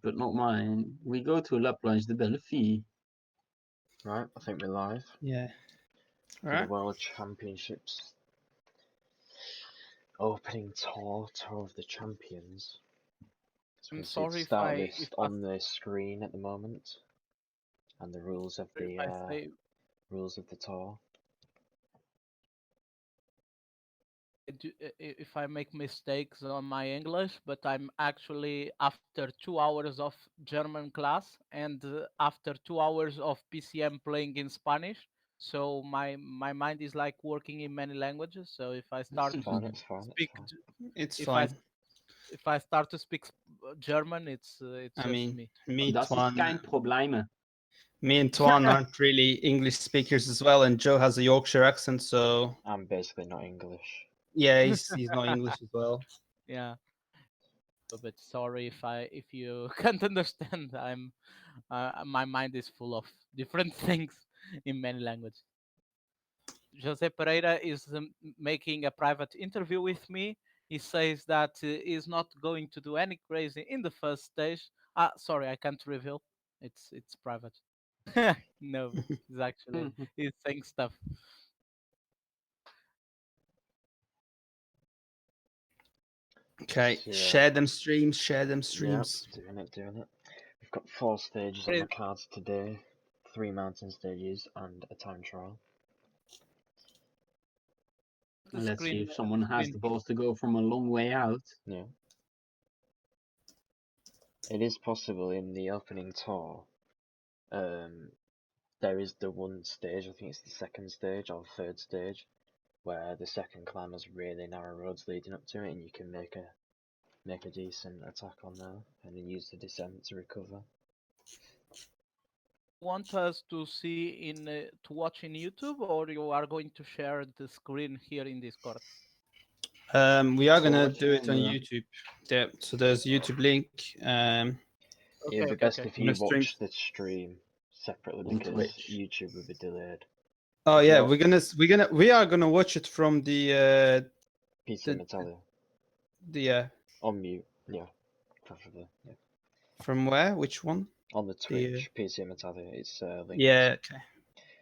but not mine. We go to La Planche de Bellefille. Right, I think we're live Yeah. for the World Championships opening tour of the champions. So I'm we see the sorry if start I list on the screen at the moment, and the rules of the say rules of the tour. if I make mistakes on my English, but I'm actually after 2 hours of German class and after 2 hours of PCM playing in Spanish. So my mind is like working in many languages. So if I start It's to fine, it's fine, speak, it's fine. It's if fine. if I start to speak German, it's I just mean, me. me, Das ist Tuan, kein Problem. me and Tuan aren't really English speakers as well, and Joe has a Yorkshire accent, so I'm basically not English. yeah, he's not English as well. Yeah. But sorry if you can't understand. My mind is full of different things in many languages. Jose Pereira is making a private interview with me. He says that he's not going to do any crazy in the first stage. Sorry, I can't reveal. It's private. No, he's actually he's saying stuff. Okay, So, share them streams. Yep, doing it. We've got 4 stages on the cards today, 3 mountain stages and a time trial. Let's see if someone has the balls to go from a long way out. Yeah. It is possible in the opening tour. There is the one stage, I think it's the second stage or third stage, where the second climb has really narrow roads leading up to it, and you can make a decent attack on there, and then use the descent to recover. Want us to see to watch in YouTube, or you are going to share the screen here in Discord? We are gonna do it on Yeah. YouTube. Yeah, so there's a YouTube link. It would be best if you Stream. watch the stream separately On because Twitch. YouTube would be delayed. Oh If yeah, you're- we are gonna watch it from the PCM Italia. on mute, yeah, preferably. Yeah. from where? Which one? On the Twitch, PCM Italia, it's linked. Yeah, okay.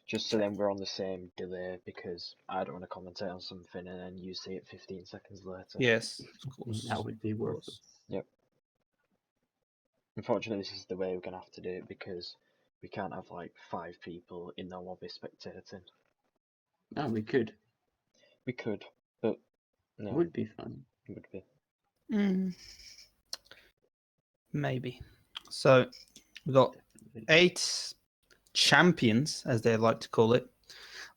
Just so then we're on the same delay, because I don't want to commentate on something and then you see it 15 seconds later. Yes, of course. That would be worth it. Yep. Unfortunately, this is the way we're going to have to do it, because we can't have like 5 people in the lobby spectating. Oh, we could. We could, but no. It would be fun. It would be. Maybe. So we've got 8 champions, as they like to call it.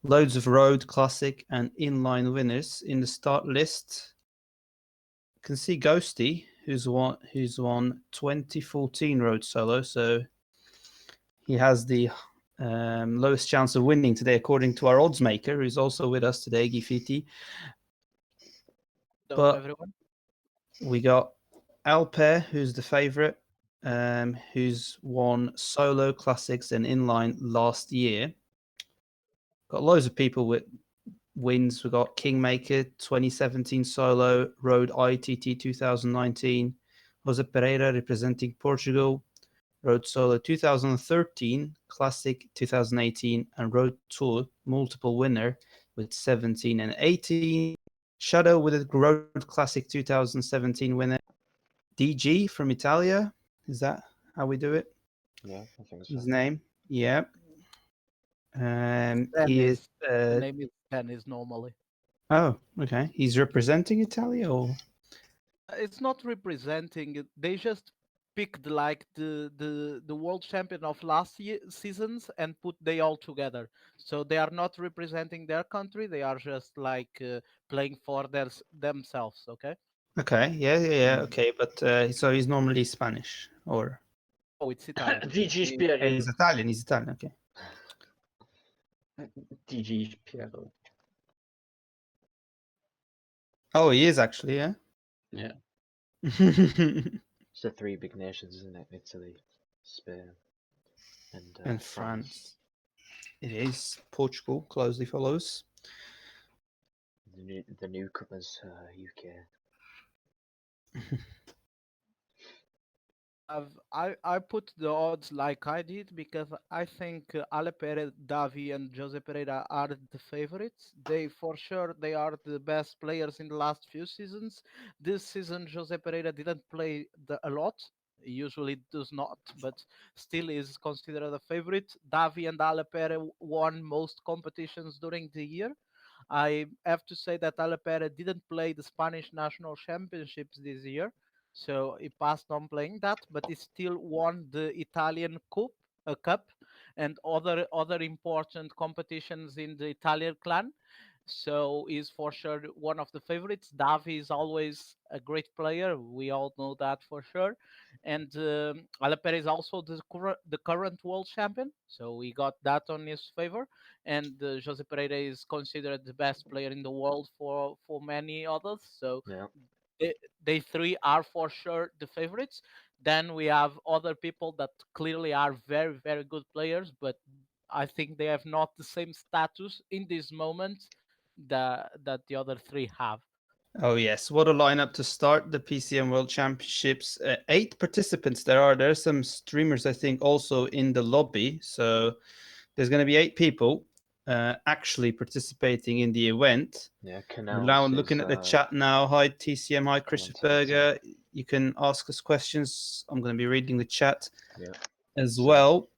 Loads of road, classic, and inline winners in the start list. You can see Ghosty, who's won 2014 road solo, so he has the lowest chance of winning today, according to our odds maker, who's also with us today, Gifiti. Hello, But everyone. we got Alper, who's the favorite, who's won solo, classics, and inline last year. Got loads of people with wins. We got Kingmaker 2017 solo, Road ITT 2019, Jose Pereira representing Portugal, Road Solo 2013, Classic 2018, and Road Tour multiple winner with 17 and 18. Shadow with a Road Classic 2017 winner. DG from Italia. Is that how we do it? Yeah, I think so. His name? Yeah. He is. The name is Dennis normally. Oh, okay. He's representing Italia, or It's not representing. They just picked like the world champion of last year seasons and put they all together. So they are not representing their country. They are just like playing for themselves. Okay. okay, yeah. Okay, but so he's normally Spanish, or Oh, it's Italian. DG Piero. he's Italian. He's Italian. Okay. DG Piero. Oh, he is actually, yeah. Yeah. It's the 3 big nations, isn't it? Italy, Spain, and France. It is. Portugal closely follows. The newcomers, UK. I put the odds like I did because I think Ale Perez, Davi, and Jose Pereira are the favorites. They for sure they are the best players in the last few seasons. This season, Jose Pereira didn't play a lot. He usually does not, but still is considered a favorite. Davi and Ale Perez won most competitions during the year. I have to say that Alapere didn't play the Spanish national championships this year, so he passed on playing that, but he still won the Italian Cup, and other important competitions in the Italian clan. So he's for sure one of the favorites. Davi is always a great player. We all know that for sure. And Alapere is also the current world champion, so he got that on his favor. And Jose Pereira is considered the best player in the world for many others. So Yeah. they three are for sure the favorites. Then we have other people that clearly are very very good players, but I think they have not the same status in this moment that the other three have. Oh yes, what a lineup to start the PCM World Championships. 8 participants there are. There are some streamers, I think, also in the lobby. So there's going to be 8 people actually participating in the event. Yeah, Now Canals I'm is looking at the chat now. Hi TCM, hi Christopher commentator. Berger. You can ask us questions. I'm going to be reading the chat as So- well.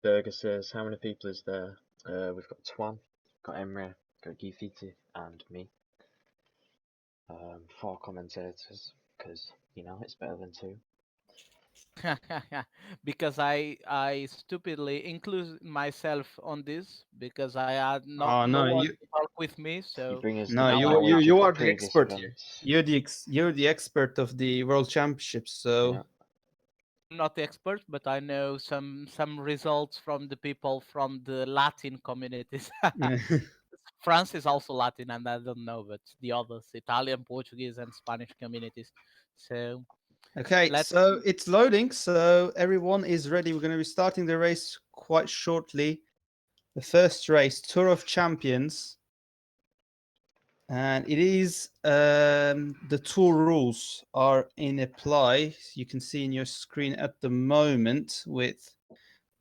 Berger says, how many people is there? We've got Twan, got Emre, got Gifiti, and me. 4 commentators, because, you know, it's better than 2. Because I stupidly include myself on this because I had not Oh no no, one you to talk with me. You So bring us no, the now I you have you knowledge are of the the previous expert here. events. You're the expert of the World Championships. So Yeah. I'm not the expert, but I know some results from the people from the Latin communities. France is also Latin, and I don't know, but the others, Italian, Portuguese, and Spanish communities. So okay, let's so it's loading. So everyone is ready. We're going to be starting the race quite shortly. The first race, Tour of Champions, and it is the tour rules are in apply. You can see in your screen at the moment with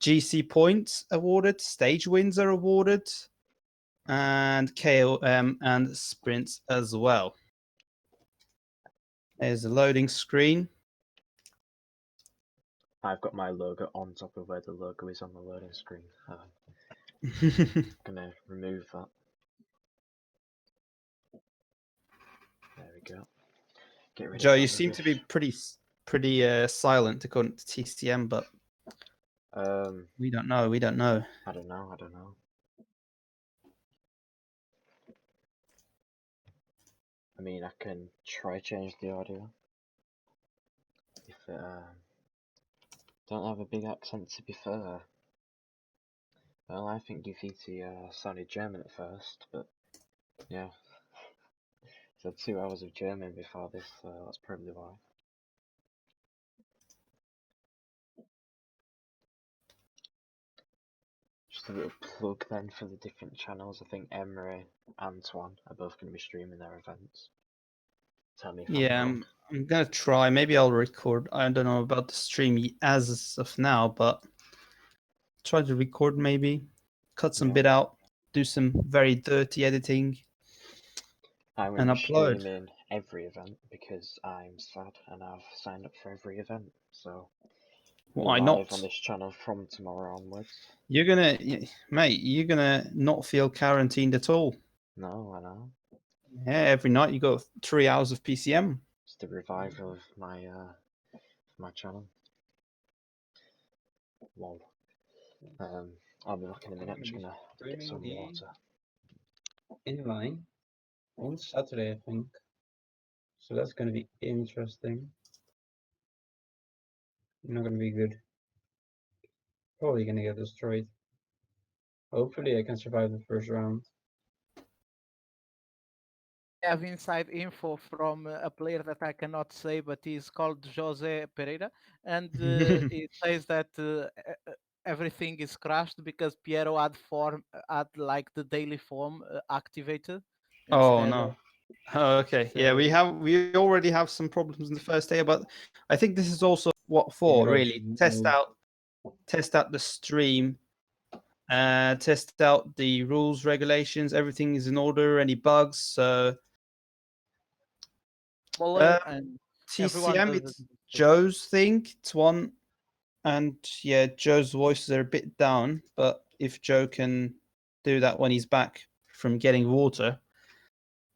GC points awarded, stage wins are awarded, and KOM and sprints as well. There's a loading screen. I've got my logo on top of where the logo is on the loading screen. Gonna remove that. There we go. Get rid Joe, of that you seem to be rubbish. pretty silent according to TCM, but we don't know. We don't know. I don't know. I don't know. I mean, I can try change the audio. If it don't have a big accent, to be fair. Well, I think Gifiti sounded German at first, but yeah. So 2 hours of German before this, that's probably why. Just a little plug then for the different channels. I think Emery and Antoine are both going to be streaming their events. Tell me if Yeah, I'm wrong. I'm gonna try. Maybe I'll record. I don't know about the stream as of now, but try to record maybe, cut some Yeah. bit out, do some very dirty editing, I'm going and to be upload. streaming every event because I'm sad and I've signed up for every event. So we're Why live not? on this channel from tomorrow onwards. You're gonna, mate. You're gonna not feel quarantined at all. No, I know. Yeah, every night you got 3 hours of PCM. It's the revival of my channel. Lol. I'll be back in a minute. I'm just gonna get some water. Inline on Saturday, I think. So that's going to be interesting. Not going to be good. Probably going to get destroyed. Hopefully, I can survive the first round. I have inside info from a player that I cannot say, but he's called Jose Pereira, and it says that everything is crashed because Piero had like the daily form activated Oh instead of. no. Oh, okay. Yeah, So we already have some problems in the first day, but I think this is also what for? Yes, Really, test no. out the stream, test out the rules, regulations. Everything is in order. Any bugs? So Bullet and everyone TCM, does it. it's Joe's thing. It's one, and yeah, Joe's voices are a bit down. But if Joe can do that when he's back from getting water,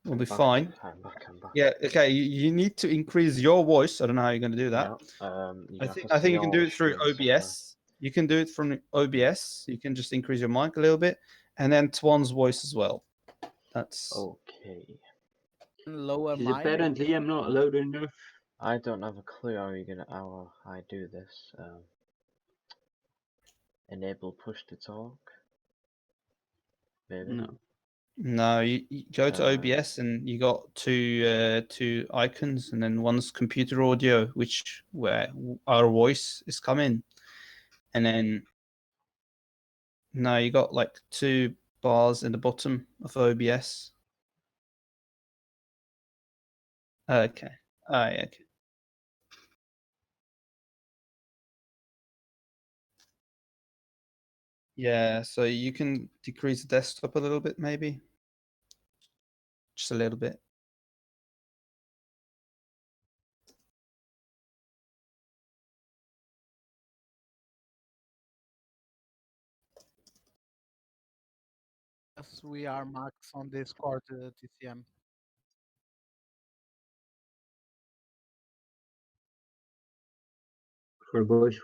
we'll be fine. I'm back. Yeah, okay. You need to increase your voice. I don't know how you're going to do that. Yeah. I think you can do it through OBS. You can do it from OBS. You can just increase your mic a little bit, and then Twan's voice as well. That's Okay. Lower Because mine. apparently I'm not loud enough. I don't have a clue how I do this. Enable push to talk. Maybe. no. You go to Uh, OBS and you got two icons, and then one's computer audio, which where our voice is coming, and then no, you got like two bars in the bottom of OBS. Okay. Yeah, okay. Yeah, so you can decrease the desktop a little bit, maybe. Just a little bit. Yes, we are max on Discord, TCM. For boys.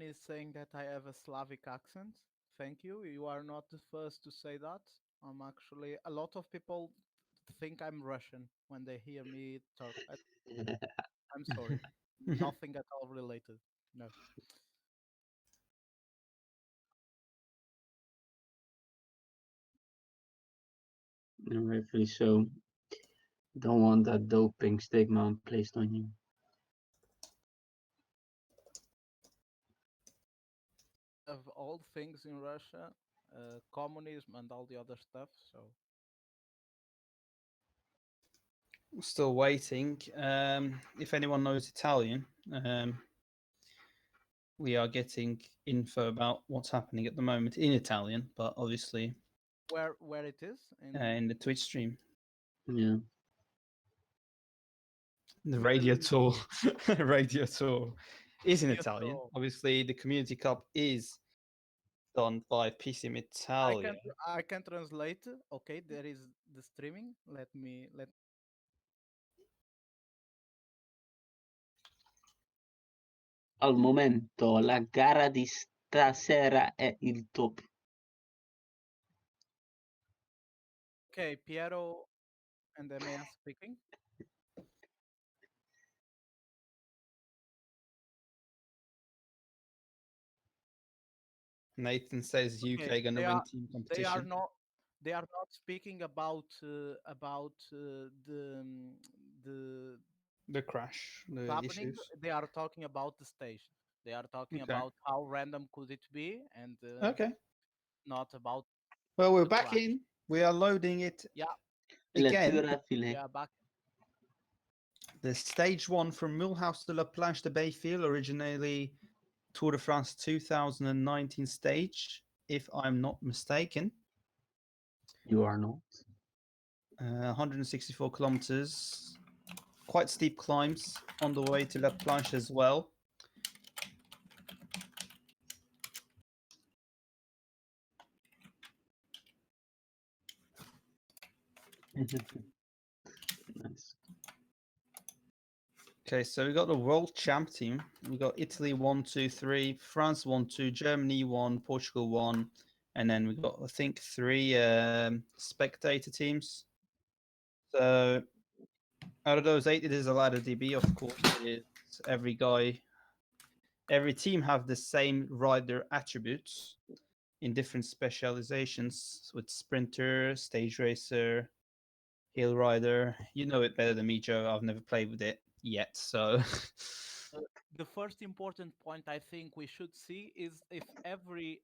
Is saying that I have a Slavic accent. Thank you. You are not the first to say that. I'm actually a lot of people think I'm Russian when they hear me talk. I'm sorry. Nothing at all related. No. And rightfully so. Don't want that doping stigma placed on you. Of all things in Russia, communism and all the other stuff. So Still waiting. If anyone knows Italian, we are getting info about what's happening at the moment in Italian, but obviously where it is in the Twitch stream. Yeah. The radio tour, radio tour is in Radio Italian. tour. Obviously, the Community Cup is done by PCM Italia. I can translate. Okay, there is the streaming. Let. Al momento la gara di stasera è il top. Okay, Piero and Emea speaking. Nathan says UK gonna win team competition. They are not speaking about the crash, the happening. issues. They are talking about the stage. They are talking Okay. about how random could it be, and Okay. not about. Well, we're the back crash. in. We are loading it Yeah. again. Yeah, back. The stage one from Mulhouse de la Planche de Bayfield, originally Tour de France 2019 stage, if I'm not mistaken. You are not. 164 kilometers. Quite steep climbs on the way to La Planche as well. Nice. Okay, so we got the world champ team. We got Italy 1, 2, 3, France 1, 2, Germany 1, Portugal 1, and then we got I think 3 spectator teams. So out of those 8, it is a ladder DB, of course. It is every team have the same rider attributes in different specializations with sprinter, stage racer, hill rider. You know it better than me, Joe. I've never played with it yet, so The first important point I think we should see is if every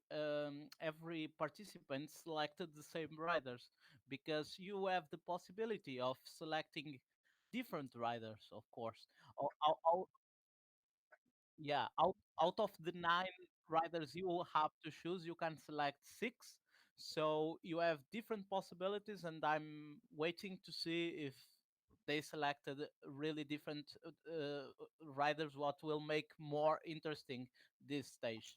participant selected the same riders, because you have the possibility of selecting different riders, of course. Out, yeah, out of the 9 riders you will have to choose, you can select 6. So you have different possibilities, and I'm waiting to see if they selected really different riders, what will make more interesting this stage.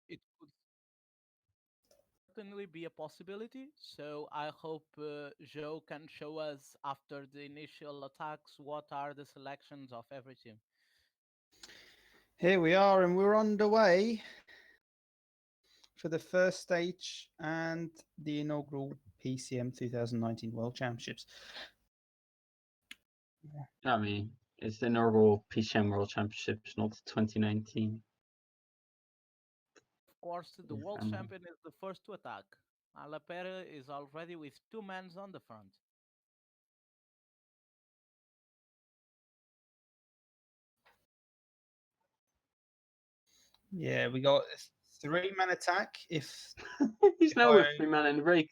It could certainly be a possibility. So I hope Joe can show us after the initial attacks what are the selections of every team. here we are, and we're on the way for the first stage and the inaugural PCM 2019 World Championships. I mean, it's the inaugural PCM World Championships, not 2019. Of course, the If world I'm champion is the first to attack. Alapere is already with 2 men on the front. Yeah, we got a 3-man attack. If He's now with I 3 men in the break.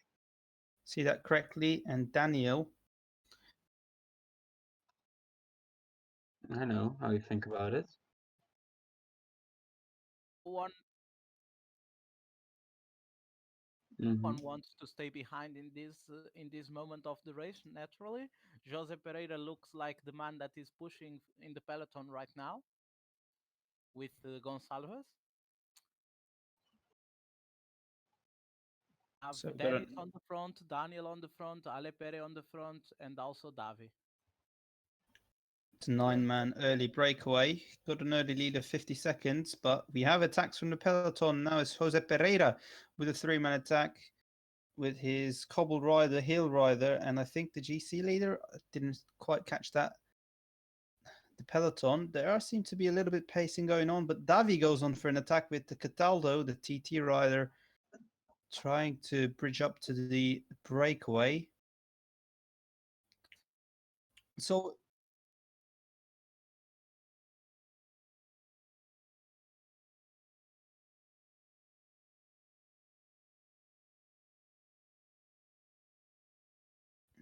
see that correctly, and Daniel. I know how you think about it. One Mm-hmm. one wants to stay behind in this moment of the race. Naturally, Jose Pereira looks like the man that is pushing in the peloton right now with Gonçalves. Have So we've got Dennis on the front, Daniel on the front, Ale Pere on the front, and also Davi. a 9-man early breakaway. Got an early lead of 50 seconds, but we have attacks from the peloton. Now it's Jose Pereira with a 3-man attack with his cobble rider, hill rider, and I think the GC leader. I didn't quite catch that. The peloton, there seems to be a little bit pacing going on, but Davi goes on for an attack with the Cataldo, the TT rider, trying to bridge up to the breakaway. So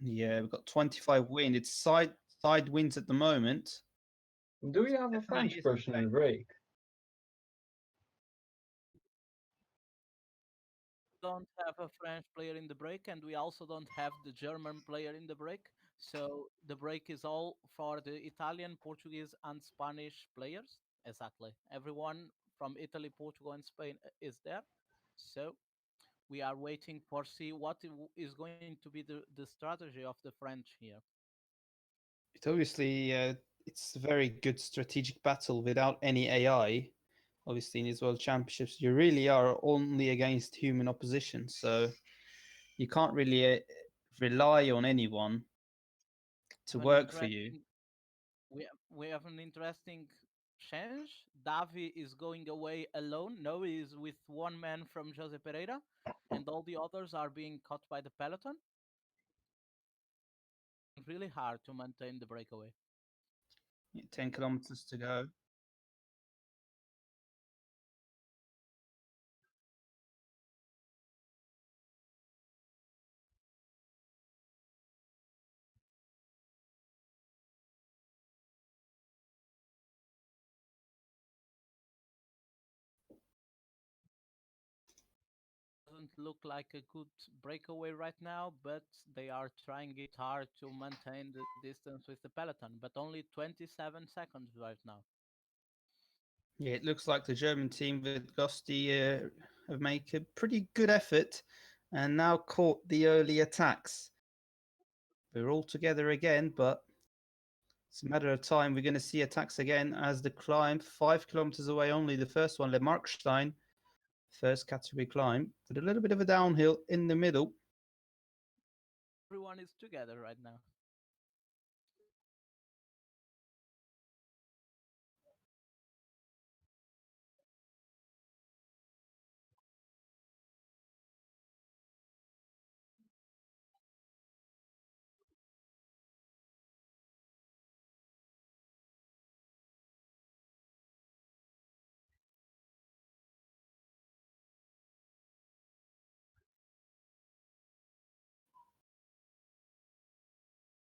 yeah, we've got 25 wind. It's side winds at the moment. Do we have a Definitely French is person in the break? Don't have a French player in the break, and we also don't have the German player in the break. So the break is all for the Italian, Portuguese, and Spanish players. Exactly. Everyone from Italy, Portugal, and Spain is there. So we are waiting for see what is going to be the strategy of the French here. It's obviously it's a very good strategic battle without any AI. Obviously, in these world championships, you really are only against human opposition, so you can't really rely on anyone to An work for you. interesting we have an interesting change. Davi is going away alone. No, he is with 1 man from Jose Pereira, and all the others are being caught by the peloton. Really hard to maintain the breakaway. 10 kilometers to go. doesn't look like a good breakaway right now, but they are trying it hard to maintain the distance with the peloton, but only 27 seconds right now. Yeah, it looks like the German team with Gosti have made a pretty good effort and now caught the early attacks. We're all together again, but it's a matter of time. We're going to see attacks again as the climb 5 kilometers away only. The first one, Le Markstein, first category climb, with a little bit of a downhill in the middle. Everyone is together right now.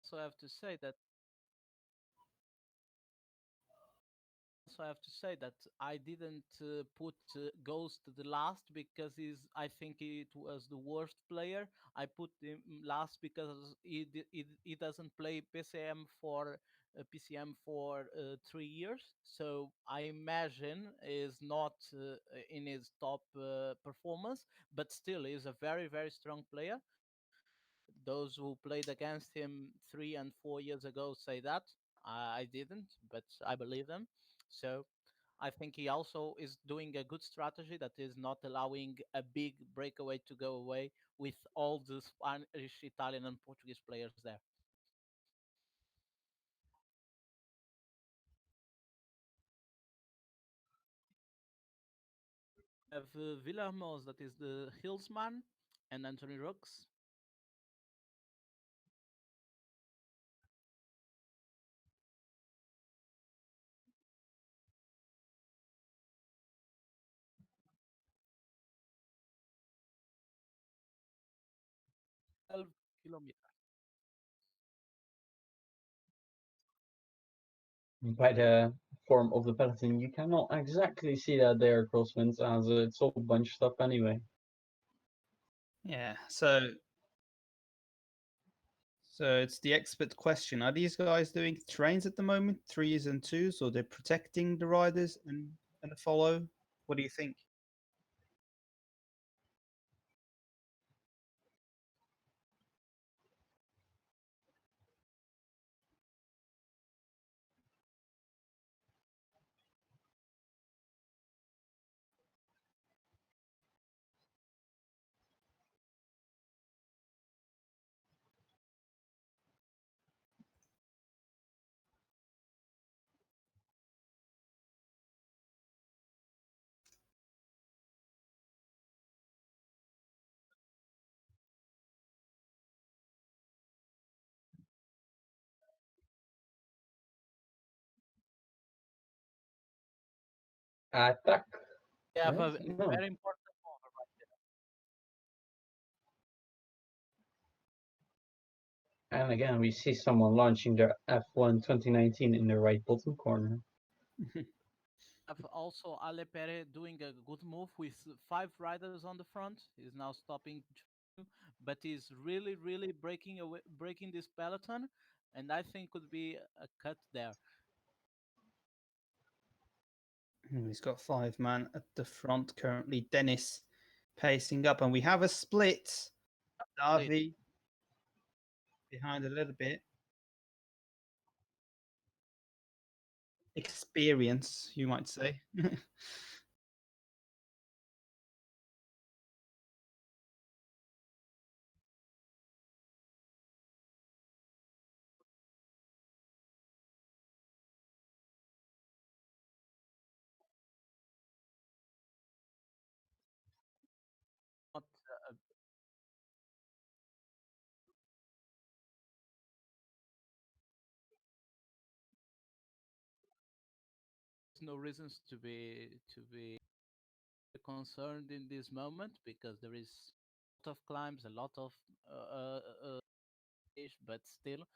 So I have to say that I didn't put Ghost the last because I think it was the worst player. I put him last because he doesn't play PCM for 3 years. So I imagine is not in his top performance, but still is a very very strong player. Those who played against him 3 and 4 years ago say that. I didn't, but I believe them. So I think he also is doing a good strategy that is not allowing a big breakaway to go away with all the Spanish, Italian, and Portuguese players there. We have Villarmoz, that is the Hillsman, and Anthony Rooks. Twelve kilometers. By the form of the peloton, you cannot exactly see that they are crosswinds as it's all bunched up anyway. Yeah, so it's the expert question. Are these guys doing trains at the moment, threes and twos, or they're protecting the riders and follow? What do you think? Attack. They have Right? a No. very important move right And again, we see someone launching their F1 2019 in the right bottom corner. have also Ale Pere doing a good move with 5 riders on the front. He's now stopping, but he's really, really breaking this peloton, and I think could be a cut there. He's got 5 man at the front currently. Dennis pacing up, and we have a split. Davi behind a little bit. Experience, you might say. Not, no reasons to be concerned in this moment because there is a lot of climbs, a lot of but still,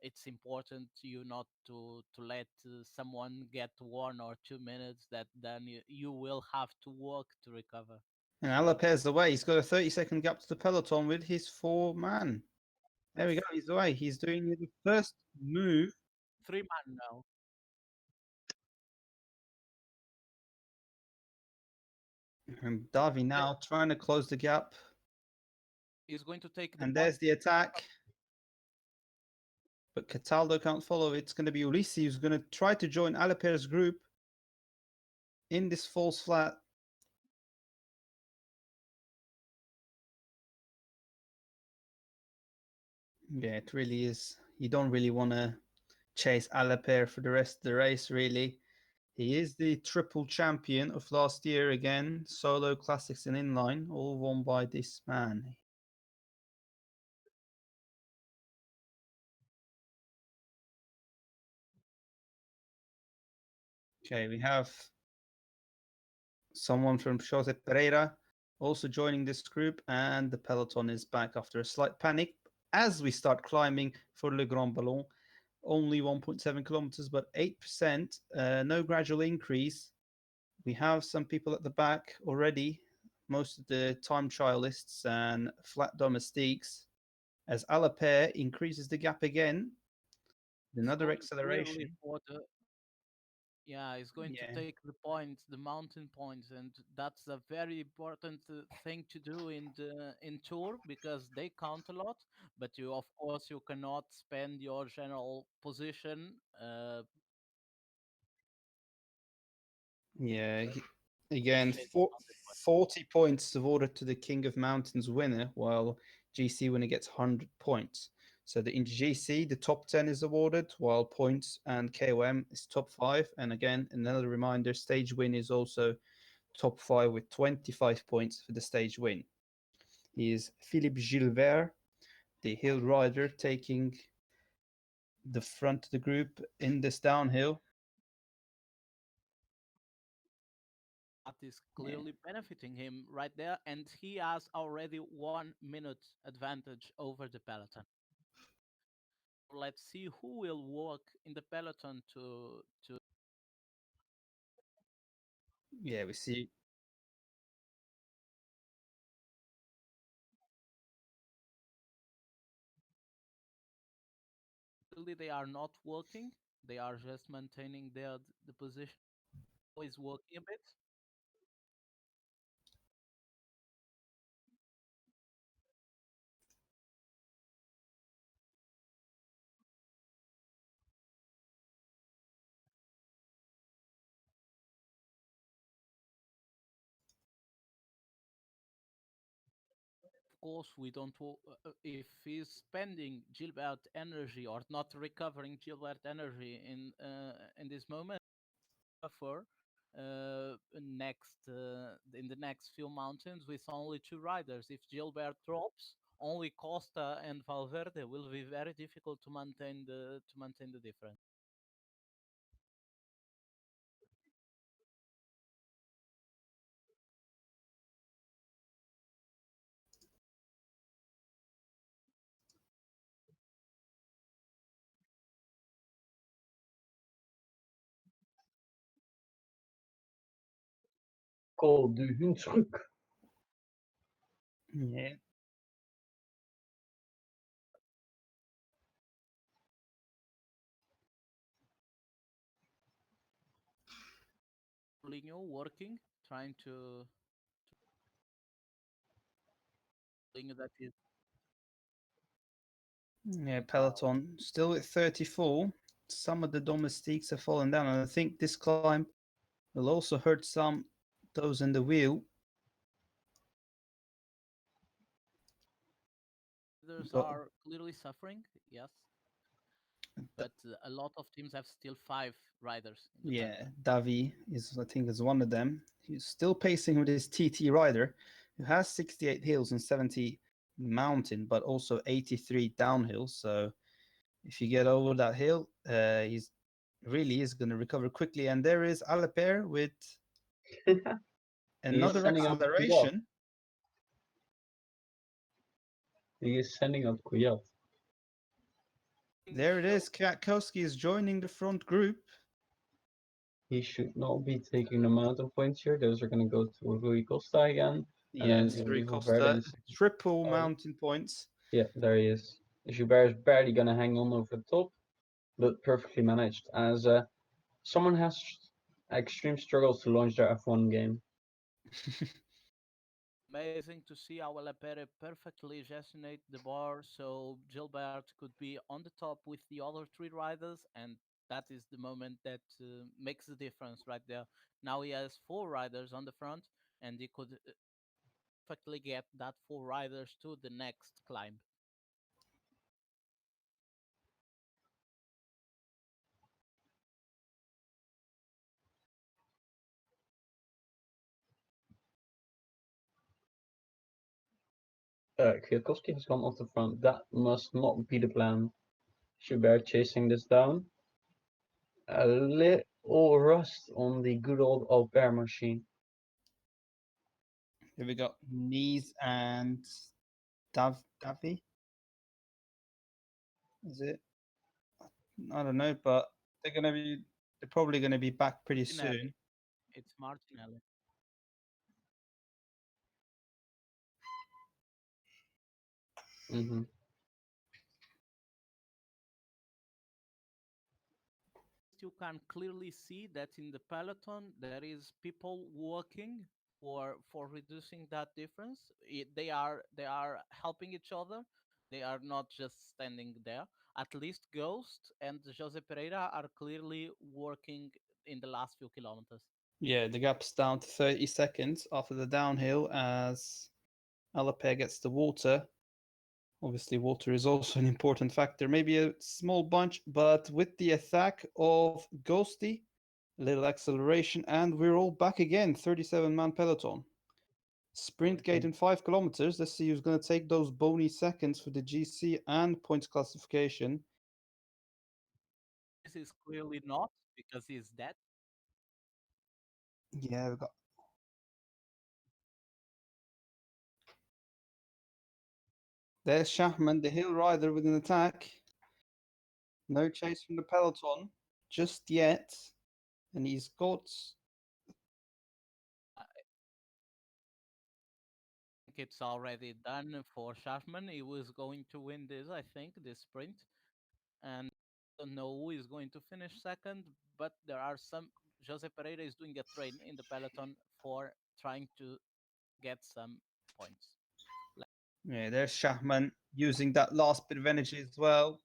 it's important you not to let someone get 1 or 2 minutes that then you will have to work to recover. And Alaper's away. He's got a 30-second gap to the peloton with his 4-man. There we go. He's away. He's doing the first move. 3-man now. And Davi now trying to close the gap. He's going to take the And point. there's the attack. But Cataldo can't follow. It's going to be Ulisi who's going to try to join Alaper's group in this false flat. Yeah, it really is. You don't really want to chase Alaper for the rest of the race, really. He is the triple champion of last year again, solo, classics, and inline, all won by this man. Okay, we have someone from Jose Pereira also joining this group, and the peloton is back after a slight panic as we start climbing for Le Grand Ballon. Only 1.7 kilometers, but 8%, no gradual increase. We have some people at the back already, most of the time trialists and flat domestiques, as Alaper increases the gap again. Another Going clearly acceleration. for the Yeah, he's going to Yeah. take the points, the mountain points, and that's a very important thing to do in tour because they count a lot. But you, of course, you cannot spend your general position. Yeah. Again, Chase four, mountain points. 40 points awarded to the King of Mountains winner, while GC winner gets 100 points. So in GC, the top 10 is awarded, while points and KOM is top 5. And again, another reminder, stage win is also top 5 with 25 points for the stage win. He is Philippe Gilbert, the hill rider, taking the front of the group in this downhill. That is Yeah. clearly benefiting him right there, and he has already 1 minute advantage over the peloton. Let's see who will walk in the peloton to Yeah, we see. Really, they are not working. They are just maintaining the position. Is working a bit. Of course, we don't. If he's spending Gilbert energy or not recovering Gilbert energy in this moment, suffer in the next few mountains with only two riders. If Gilbert drops, only Costa and Valverde will be very difficult to maintain the difference. Col du Hunsrück. Yeah. Lino working, trying to that is Yeah, peloton still at 34. Some of the domestiques have fallen down, and I think this climb will also hurt some those in the wheel. others But are clearly suffering. Yes, but a lot of teams have still 5 riders in the yeah, peloton. Davi is, I think, is one of them. He's still pacing with his TT rider, who has 68 hills and 70 mountain, but also 83 downhill. So if you get over that hill, he's really is going to recover quickly. And there is Alaper with He is another sending out Kuyat. acceleration. He is sending out Kuyat. There it is. Kwiatkowski is joining the front group. He should not be taking the mountain points here. Those are going to go to Rui Costa again. And Yeah, then it's Rui Valverde Costa. is Triple oh, mountain points. yeah, there he is. Gilbert is barely gonna hang on over the top, but perfectly managed as someone has extreme struggles to launch their F1 game. Amazing to see our Lepere perfectly gestionate the bar so Gilbert could be on the top with the other three riders, and that is the moment that makes the difference right there. Now he has four riders on the front, and he could perfectly get that four riders to the next climb. Kwiatkowski has gone off the front. That must not be the plan. Gilbert chasing this down. A little rust on the good old Alper machine. Here we got Knees and Davy. Is it? I don't know, but they're probably gonna be back pretty soon. Martinelli. It's Martinelli. Mm-hmm. You can clearly see that in the peloton there is people working for reducing that difference. They are helping each other. They are not just standing there. At least Ghost and Jose Pereira are clearly working in the last few kilometers. Yeah, the gap's down to 30 seconds after the downhill as Alapé gets the water. Obviously, water is also an important factor. Maybe a small bunch, but with the attack of Ghosty, a little acceleration, and we're all back again. 37-man peloton. Sprint gate in 5 kilometers. Let's see who's going to take those bony seconds for the GC and points classification. This is clearly not because he's dead. Yeah, we've got. There's Shahman, the hill rider, with an attack. No chase from the peloton just yet. And he's got. I think it's already done for Schaffman. He was going to win this, I think, this sprint. And I don't know who is going to finish second, but there are some. Jose Pereira is doing a train in the peloton for trying to get some points. Yeah, there's Shahman using that last bit of energy as well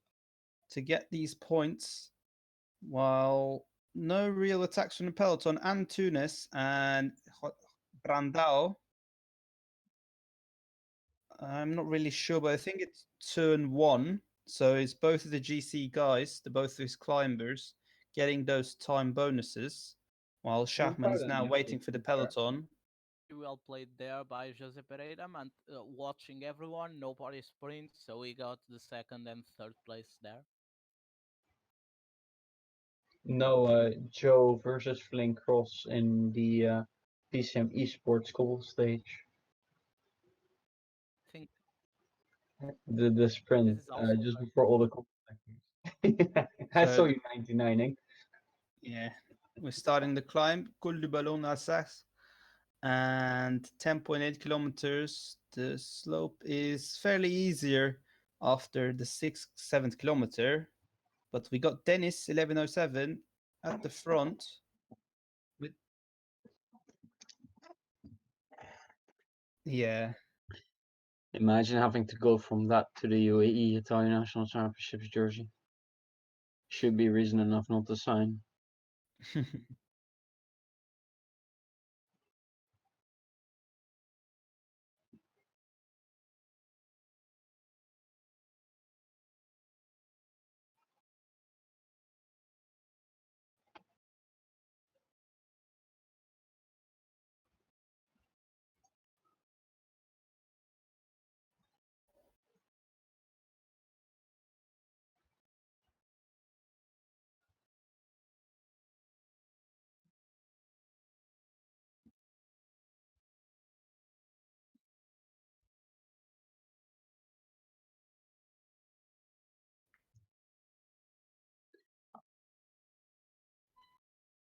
to get these points. While no real attacks from the peloton, and Tunis and Brandao. I'm not really sure, but I think it's 2 and 1. So it's both of the GC guys, both of his climbers, getting those time bonuses, while Shahman is now waiting for the peloton. Well played there by Jose Pereira and watching everyone. Nobody sprints, so he got the second and third place there. No, Joe versus Flynn Cross in the PCM esports call stage. I think The sprint this is also just before all the contact. I saw you 99ing. Yeah, we're starting the climb. Col du Ballon d'Alsace. And 10.8 kilometers. The slope is fairly easier after the 6th, 7th kilometer. But we got Dennis 1107 at the front. With yeah, Imagine having to go from that to the UAE Italian National Championships jersey. Should be reason enough not to sign.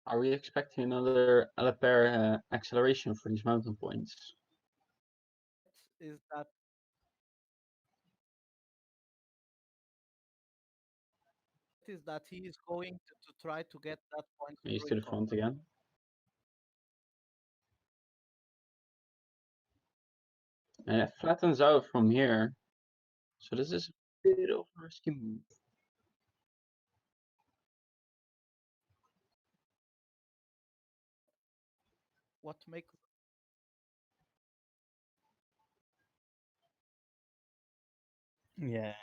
Are we expecting another Alaper acceleration for these mountain points? is that he is going to try to get that point with He's to the Rico. front again. And it flattens out from here. So this is a bit of a risky move. What make Yeah.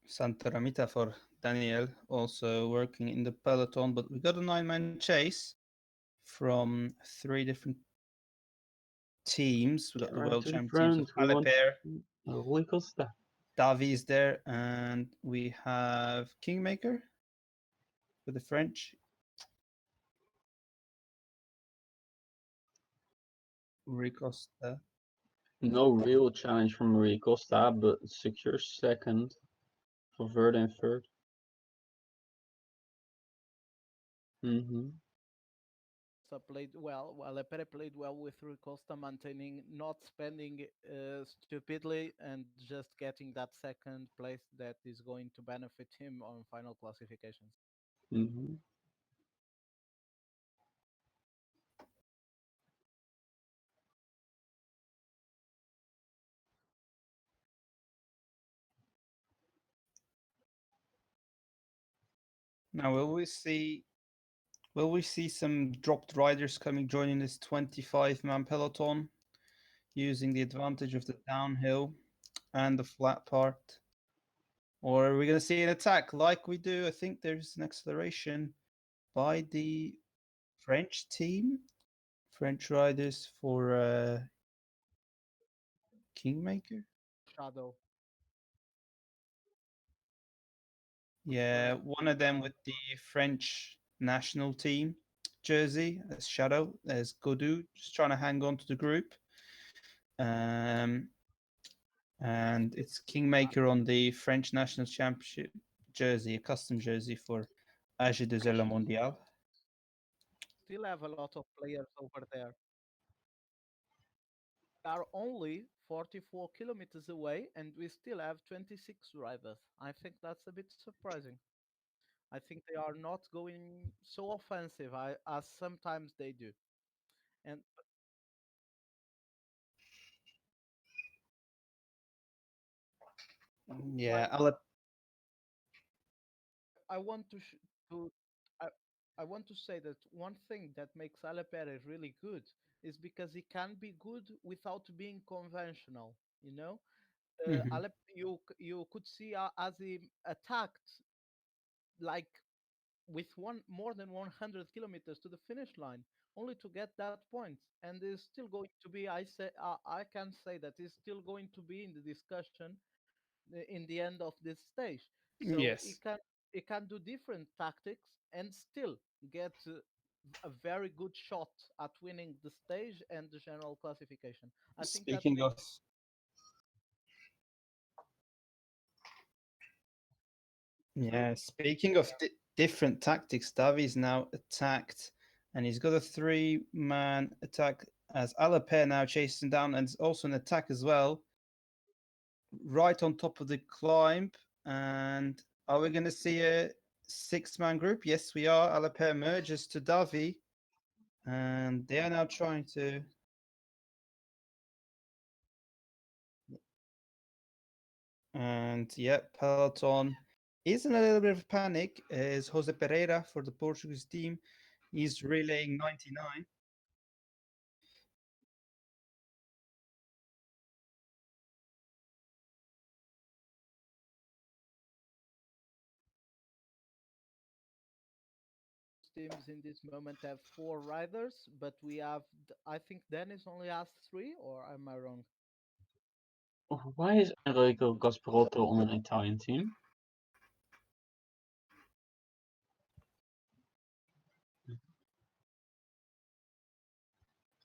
Santa Ramita for Daniel, also working in the peloton, but we got a 9-man chase from 3 different teams. We got Get the right world to the champion teams of front. We want Alaper, Rui Costa. Davi's there, and we have Kingmaker for the French. Rui Costa. No real challenge from Rui Costa, but secure second for Verde and third. played well. Well, Lepere played well with Rui Costa, maintaining, not spending stupidly, and just getting that second place that is going to benefit him on final classifications. Now, will we see some dropped riders coming joining this 25-man peloton, using the advantage of the downhill and the flat part? Or are we going to see an attack like we do? I think there's an acceleration by the French team, French riders for Kingmaker. Shadow. Yeah, one of them with the French national team jersey as Shadow, as Godou, just trying to hang on to the group. And it's Kingmaker on the French national championship jersey, a custom jersey for AG de Zella Mondial. Still have a lot of players over there. We are only 44 kilometers away, and we still have 26 riders. I think that's a bit surprising. I think they are not going so offensive as sometimes they do. And Yeah, I want to I, I want to say that one thing that makes Ale Perez really good is because he can be good without being conventional. You know, Mhm. you could see as he attacked like with one more than 100 kilometers to the finish line, only to get that point, and is still going to be. I can say that is still going to be in the discussion in the end of this stage. So Yes. it can do different tactics and still get a very good shot at winning the stage and the general classification. I think that Speaking makes of speaking of different tactics, Davi's now attacked, and he's got a 3-man attack as Alaper now chasing down, and it's also an attack as well, right on top of the climb. And are we going to see a 6-man group? Yes, we are. Alaper merges to Davi, and they are now trying to. And yeah, Peloton is in a little bit of panic. Is Jose Pereira for the Portuguese team? He's relaying 99. teams in this moment have 4 riders, but we have, I think Dennis only has 3, or am I wrong? Why is Enrico Gasparotto on an Italian team?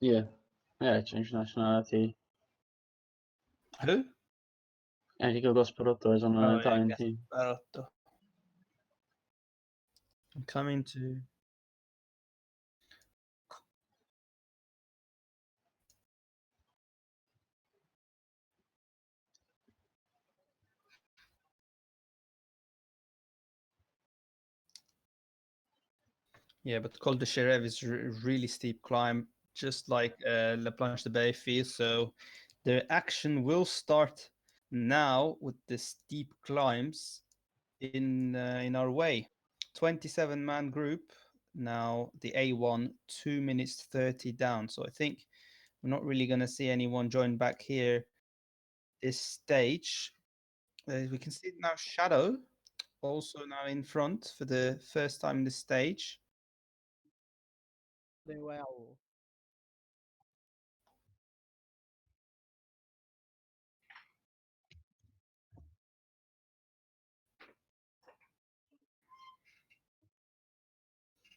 Yeah, change nationality. Who? Enrico Gasparotto is on an Oh, yeah, Italian team. Gasparotto. I'm coming to. Yeah, but Col de Cherev is really steep climb, just like La Planche de Bay field. So the action will start now with the steep climbs in our way. 27-man group. Now the A1, 2 minutes 30 down. So I think we're not really going to see anyone join back here this stage. We can see now Shadow also now in front for the first time in the stage. They well.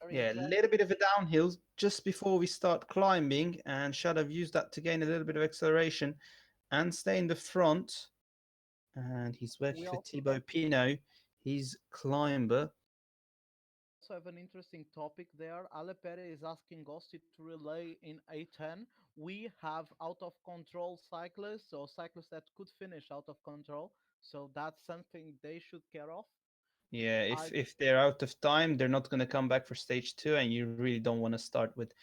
Very Yeah, a impressive. little bit of a downhill just before we start climbing, and Shadow used that to gain a little bit of acceleration and stay in the front. And he's working We for also Thibaut Pinot. He's climber. have an interesting topic there. Ale Pere is asking Ghosti to relay in A10. We have out of control cyclists or cyclists that could finish out of control. So that's something they should care of. Yeah, I if they're out of time, they're not going to come back for stage two, and you really don't want to start with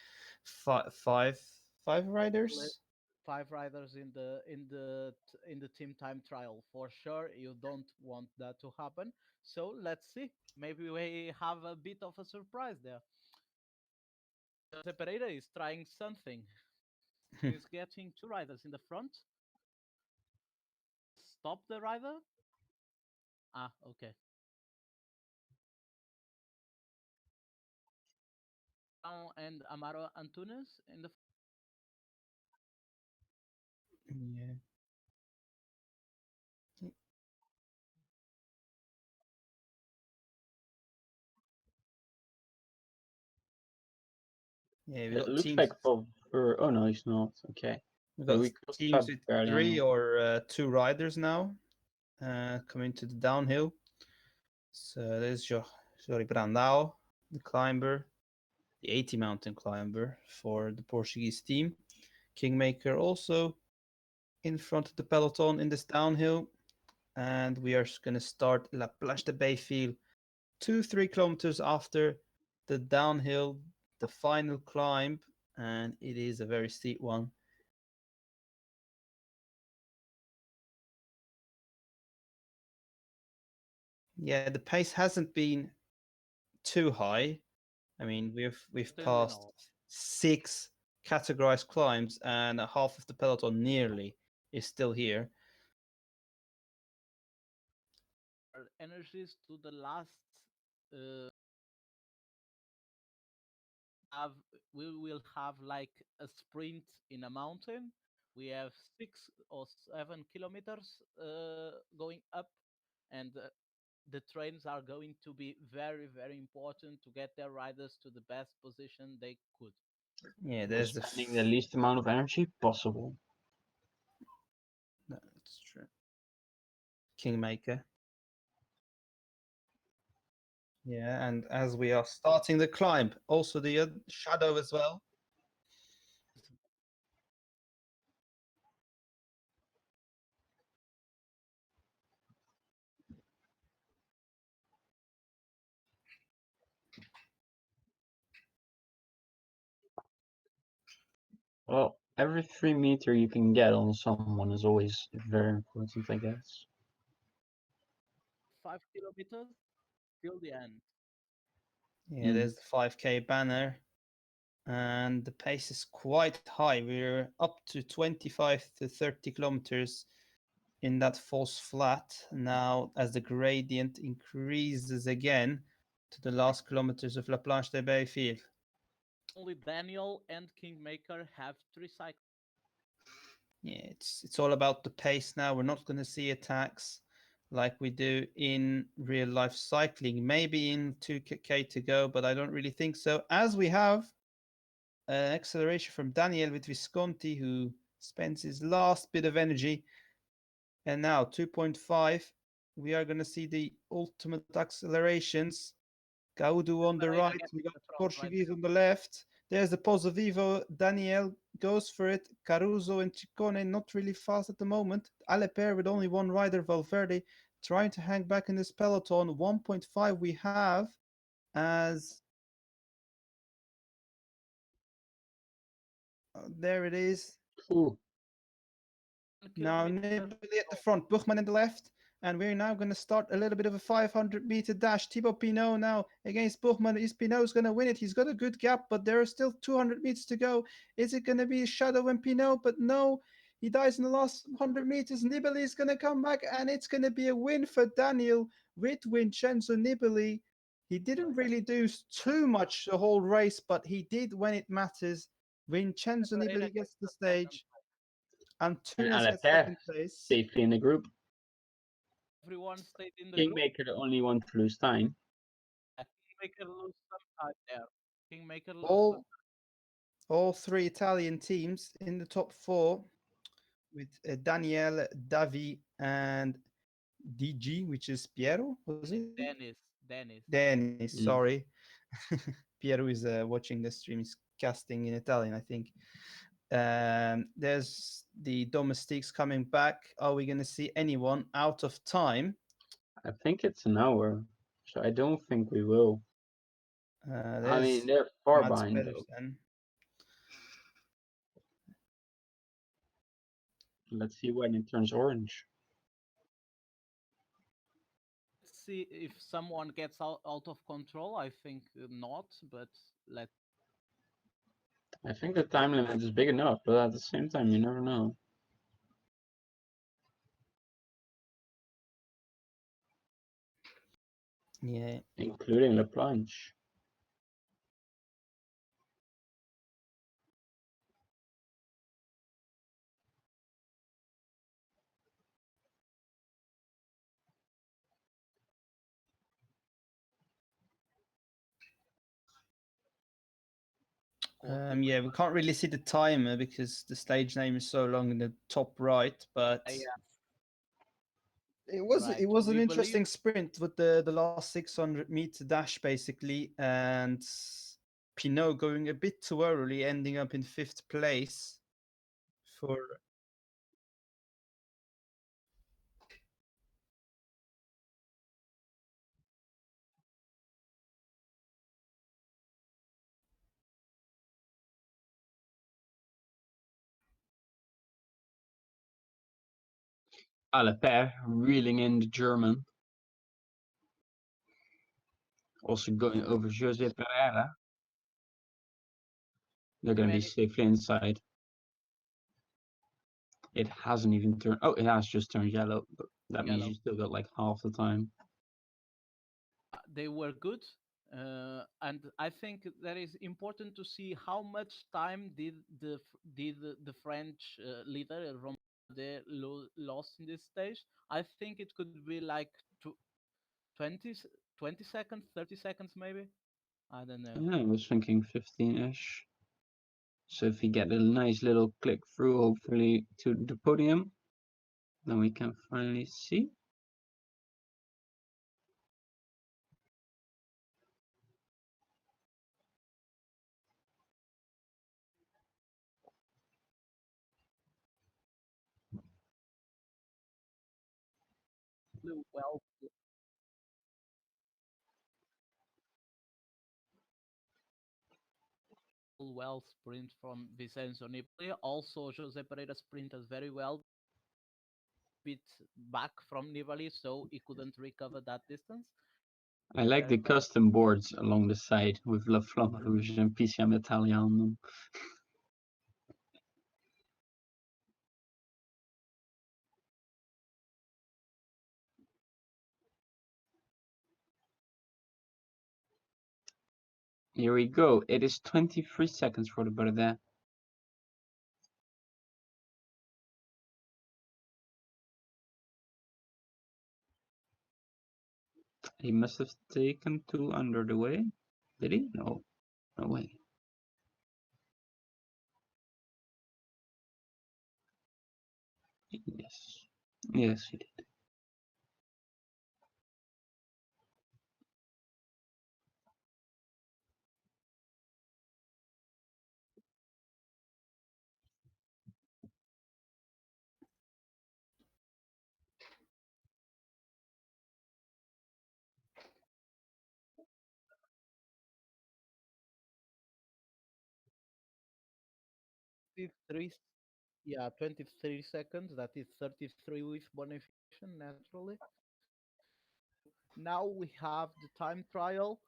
five let riders. 5 riders in the team time trial for sure. You don't want that to happen. So let's see. Maybe we have a bit of a surprise there. Jose Pereira is trying something. He's getting 2 riders in the front. Stop the rider. Ah, okay. And Amaro Antunes in the Yeah. Yeah, we It got looks teams. like for. Oh no, he's not. Okay. We But got we could teams have with barely 3 anyone. or 2 riders now coming to the downhill. So there's Jorge Brandao, the climber, the 80 mountain climber for the Portuguese team. Kingmaker also in front of the peloton in this downhill. And we are going to start La Plage de Bayfield 2-3 kilometers after the downhill, the final climb, and it is a very steep one. Yeah, the pace hasn't been too high. I mean, we've certainly passed not. 6 categorized climbs, and half of the peloton nearly is still here. Our energies to the last uh, have we will have like a sprint in a mountain. We have 6 or 7 kilometers going up, and the trains are going to be very, very important to get their riders to the best position they could. Yeah, We're there's the. spending the least amount of energy possible. No, that's true. Kingmaker. Yeah, and as we are starting the climb, also the shadow as well. Well, every 3 meter you can get on someone is always very important, I guess. 5 kilometers till the end. Yeah, Mm. there's the 5K banner, and the pace is quite high. We're up to 25 to 30 kilometers in that false flat. Now, as the gradient increases again to the last kilometers of La Planche de Bayfield. Only Daniel and Kingmaker have 3 cycles. Yeah, it's all about the pace now. We're not going to see attacks like we do in real life cycling. Maybe in 2K to go, but I don't really think so. As we have an acceleration from Daniel with Visconti, who spends his last bit of energy. And now 2.5, we are going to see the ultimate accelerations. Gaudu on the Pereira right. gets We got the front right Portuguese now. on the left. There's the Pozzo Vivo. Daniel goes for it. Caruso and Ciccone not really fast at the moment. Aleper with only one rider. Valverde trying to hang back in this peloton. 1.5 we have as there it is. Ooh, Now Nibali at the front, Buchmann in the left, and we're now going to start a little bit of a 500-meter dash. Thibaut Pinot now against Buchmann. Is Pinot's going to win it? He's got a good gap, but there are still 200 meters to go. Is it going to be Shadow and Pinot? But no, he dies in the last 100 meters. Nibali is going to come back, and it's going to be a win for Daniel with Vincenzo Nibali. He didn't really do too much the whole race, but he did when it matters. Vincenzo Pereira Nibali gets the the second. stage. and Antunes gets Aleper second place. safely in the group. Everyone stayed in the group. Kingmaker the only one to lose time. Kingmaker lose some time there. Kingmaker lose All all three Italian teams in the top four with Daniele, Davi, and DG, which is Piero, was it? Dennis. Dennis, sorry. Piero is watching the stream. He's casting in Italian, I think. There's the domestics coming back. Are we going to see anyone out of time? I think it's an hour, so I don't think we will. I mean, There's they're far Mads behind though. Pedersen. Let's see when it turns orange. Let's see if someone gets out of control. I think not, but let I think the time limit is big enough, but at the same time, you never know. Yeah. Including La Planche. Yeah, we can't really see the timer because the stage name is so long in the top right, but yeah. it was Right. it was an We interesting believe sprint with the last 600-meter dash basically, and Pinot going a bit too early, ending up in 5th place for Aleper reeling in the German. Also going over Jose Pereira. They're going to be safely inside. It hasn't even turned. Oh, it has just turned yellow, but that means you still got like half the time. they were good, and I think that is important to see how much time did the French leader Romain lost in this stage. I think it could be like 20, 20 seconds, 30 seconds maybe. I don't know. Yeah, I was thinking 15-ish. So if we get a nice little click through, hopefully to the podium, then we can finally see. Well, well sprint from Vincenzo Nibali. Also, Jose Pereira sprinted very well, bit back from Nibali, so he couldn't recover that distance. I like the custom boards along the side with La Flamme Rouge and PCM Italia on them. Here we go. It is 23 seconds for the Bardet. He must have taken 2 under the way. Did he? No. No way. Yes. Yes, he did. 23, yeah, 23 seconds. That is 33 with bonification, naturally. Now we have the time trial,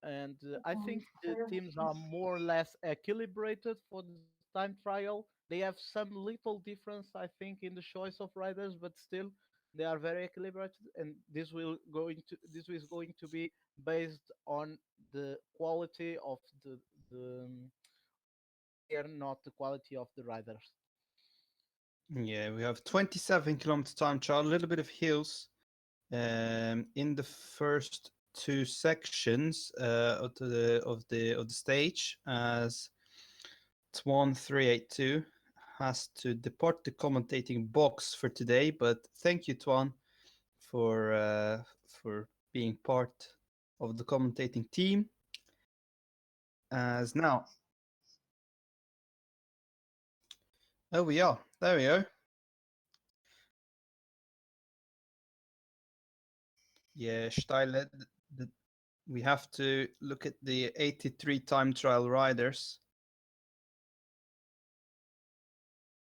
and I think the teams are more or less equilibrated for the time trial. They have some little difference, I think, in the choice of riders, but still they are very equilibrated, and this is going to be based on the quality of the player, not the quality of the riders. Yeah, we have 27-kilometer time trial, a little bit of hills in the first two sections of the stage, as Twan382 has to depart the commentating box for today. But thank you, Twan, for being part of the commentating team. As now, oh, we are there. We go. Yeah, Steiler. We have to look at the 83 time trial riders.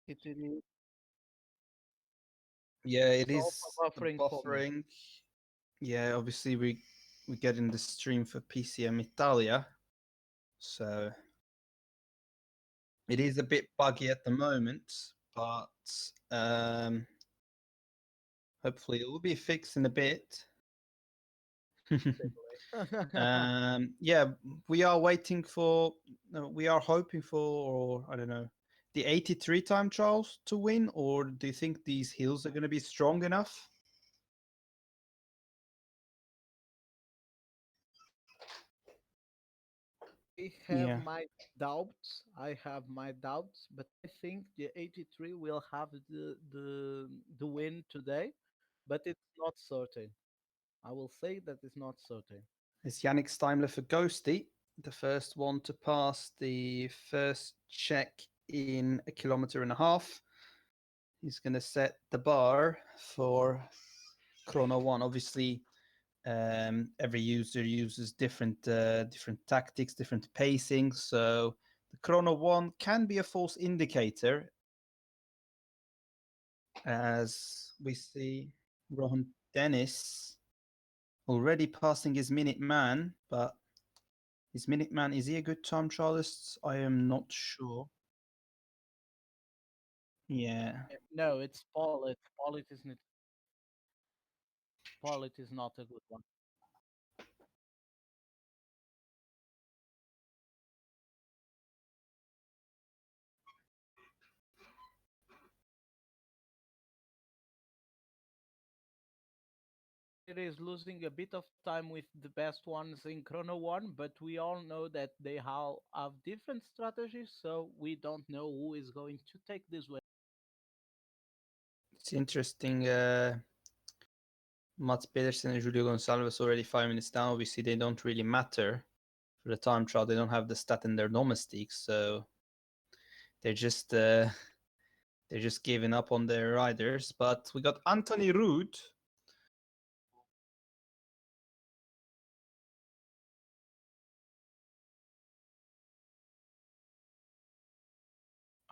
It is Yeah, it also is buffering for me. buffering. Yeah, obviously we get in the stream for PCM Italia, so it is a bit buggy at the moment, but hopefully it will be fixed in a bit. Yeah, we are waiting for, no, we are hoping for, or I don't know, the 83 time trials to win, or do you think these hills are going to be strong enough? I have Yeah, my doubts. I have my doubts, but I think the 83 will have the win today, but it's not certain. I will say that it's not certain. it's Yannick Steimler for Ghosty, the first one to pass the first check in a kilometer and a half. He's going to set the bar for Chrono 1. Obviously, every user uses different tactics, different pacing. So the Chrono 1 can be a false indicator, as we see Rohan Dennis already passing his Minute Man, but his Minute Man, is he a good time trialist? I am not sure. Yeah. No, it's Paul. It's Paul. It is not. Paul. It is not a good one. It is losing a bit of time with the best ones in Chrono 1, but we all know that they have different strategies, so we don't know who is going to take this way. It's interesting. Mats Pedersen and Julio Gonçalves already 5 minutes down. Obviously, they don't really matter for the time trial. They don't have the stat in their domestics, so they're just they're just giving up on their riders. But we got Anthony Ruud.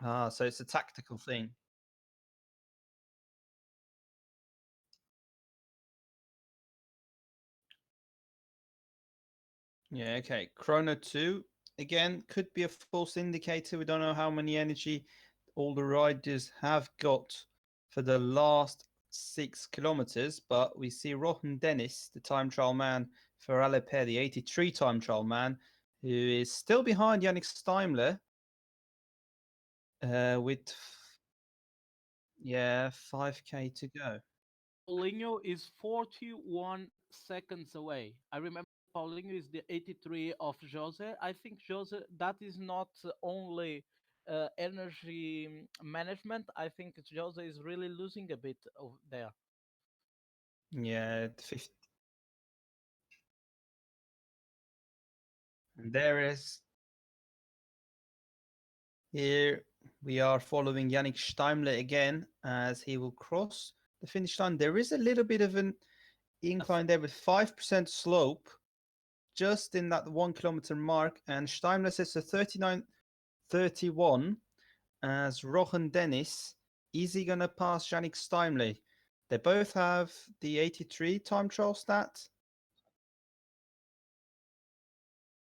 Ah, so it's a tactical thing. Yeah, okay. Chrono 2, again, could be a false indicator. We don't know how many energy all the riders have got for the last 6 kilometers, but we see Rohan Dennis, the time trial man for Alipay, the 83 time trial man, who is still behind Yannick Steimler with, yeah, 5K to go. Paulinho is 41 seconds away. I remember Paulinho is the 83 of Jose. I think Jose, that is not only energy management. I think Jose is really losing a bit of there. Yeah, 50. And there is. Here we are following Yannick Steimler again as he will cross the finish line. There is a little bit of an incline there with 5% slope just in that 1 kilometer mark. And Steimler says a 39.31. as Rohan Dennis. Is he going to pass Yannick Steinley? They both have the 83 time trial stat.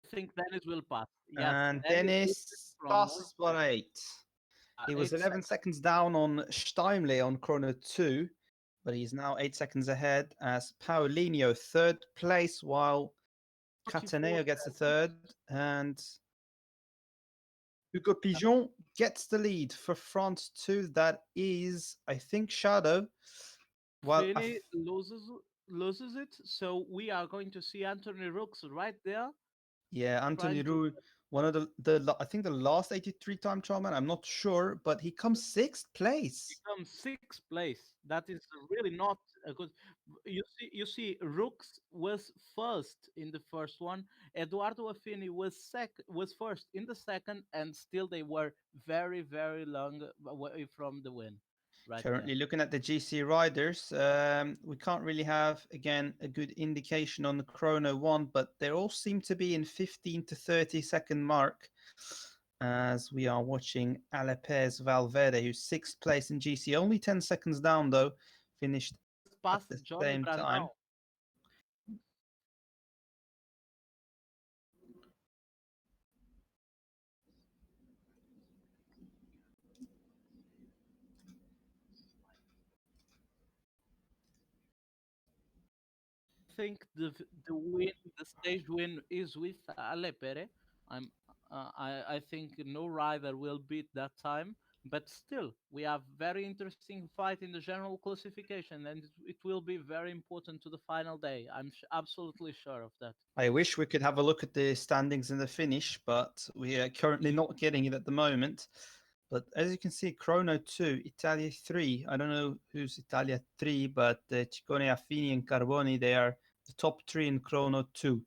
I think Dennis will pass. Yes, And Dennis Dennis from passes by 8. He was 11 seconds down on Steinley on chrono 2, but he's now 8 seconds ahead as Paulinho third place, while 44 Cataneo gets the third, and Hugo Pigeon gets the lead for France 2. That is, I think, Shadow. Well, Finney loses it, so we are going to see Anthony Rooks right there. yeah, Anthony trying to- Roux, one of the I think the last 83 time trial man. I'm not sure, but he comes 6th place. Become 6th place. That is really not a good. You see, Rooks was first in the first one. Eduardo Affini was first in the second, and still they were very, very long away from the win. Right Currently looking at the GC riders, we can't really have again a good indication on the chrono one, but they all seem to be in 15 to 30 second mark. As we are watching Alepes Valverde, who's 6th place in GC, only 10 seconds down though, finished there. at Past the Johnny same Brandão. time. Think the stage win is with Alepere. I think no rider will beat that time, but still we have very interesting fight in the general classification, and it will be very important to the final day. I'm absolutely sure of that. I wish we could have a look at the standings and the finish, but we are currently not getting it at the moment. But as you can see, Chrono 2, Italia 3. I don't know who's Italia 3, but Ciccone, Affini, and Carboni, they are the top 3 in Chrono 2.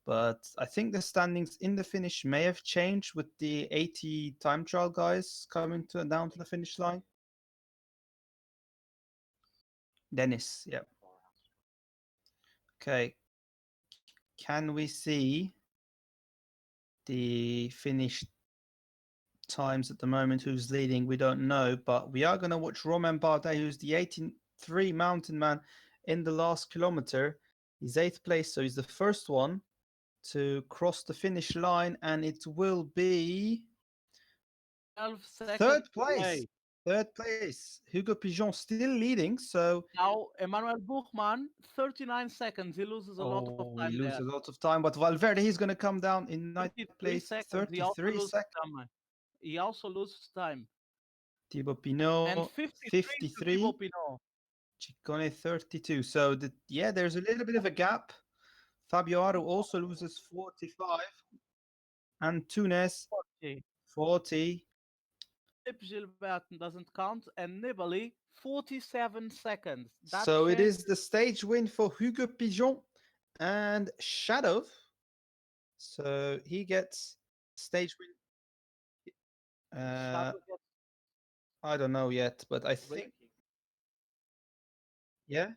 But I think the standings in the finish may have changed with the 80 time trial guys coming down to the finish line. Dennis, yeah. Okay. Can we see the finished times at the moment? Who's leading? We don't know, but we are going to watch Romain Bardet, who's the 83 mountain man in the last kilometer. He's 8th place, so he's the first one to cross the finish line, and it will be 12 seconds third place. away. Third place. Hugo Pigeon still leading, so Now Emmanuel Buchmann, 39 seconds. He loses a lot of time he there. loses a lot of time. But Valverde, he's going to come down in 9th 33 place. seconds. He also 33 loses seconds. time. He also loses time. Thibaut And Pinot, 53 to 53. Thibaut Pinot. Ciccone 32. So there's a little bit of a gap. Fabio Aru also loses 45. And Tunes 40. 40. Philippe Gilbert doesn't count, and Nibali 47 seconds. That So it change is the stage win for Hugo Pigeon and Shadow. So he gets stage win. Shadow gets I don't know yet, but I think really- yeah.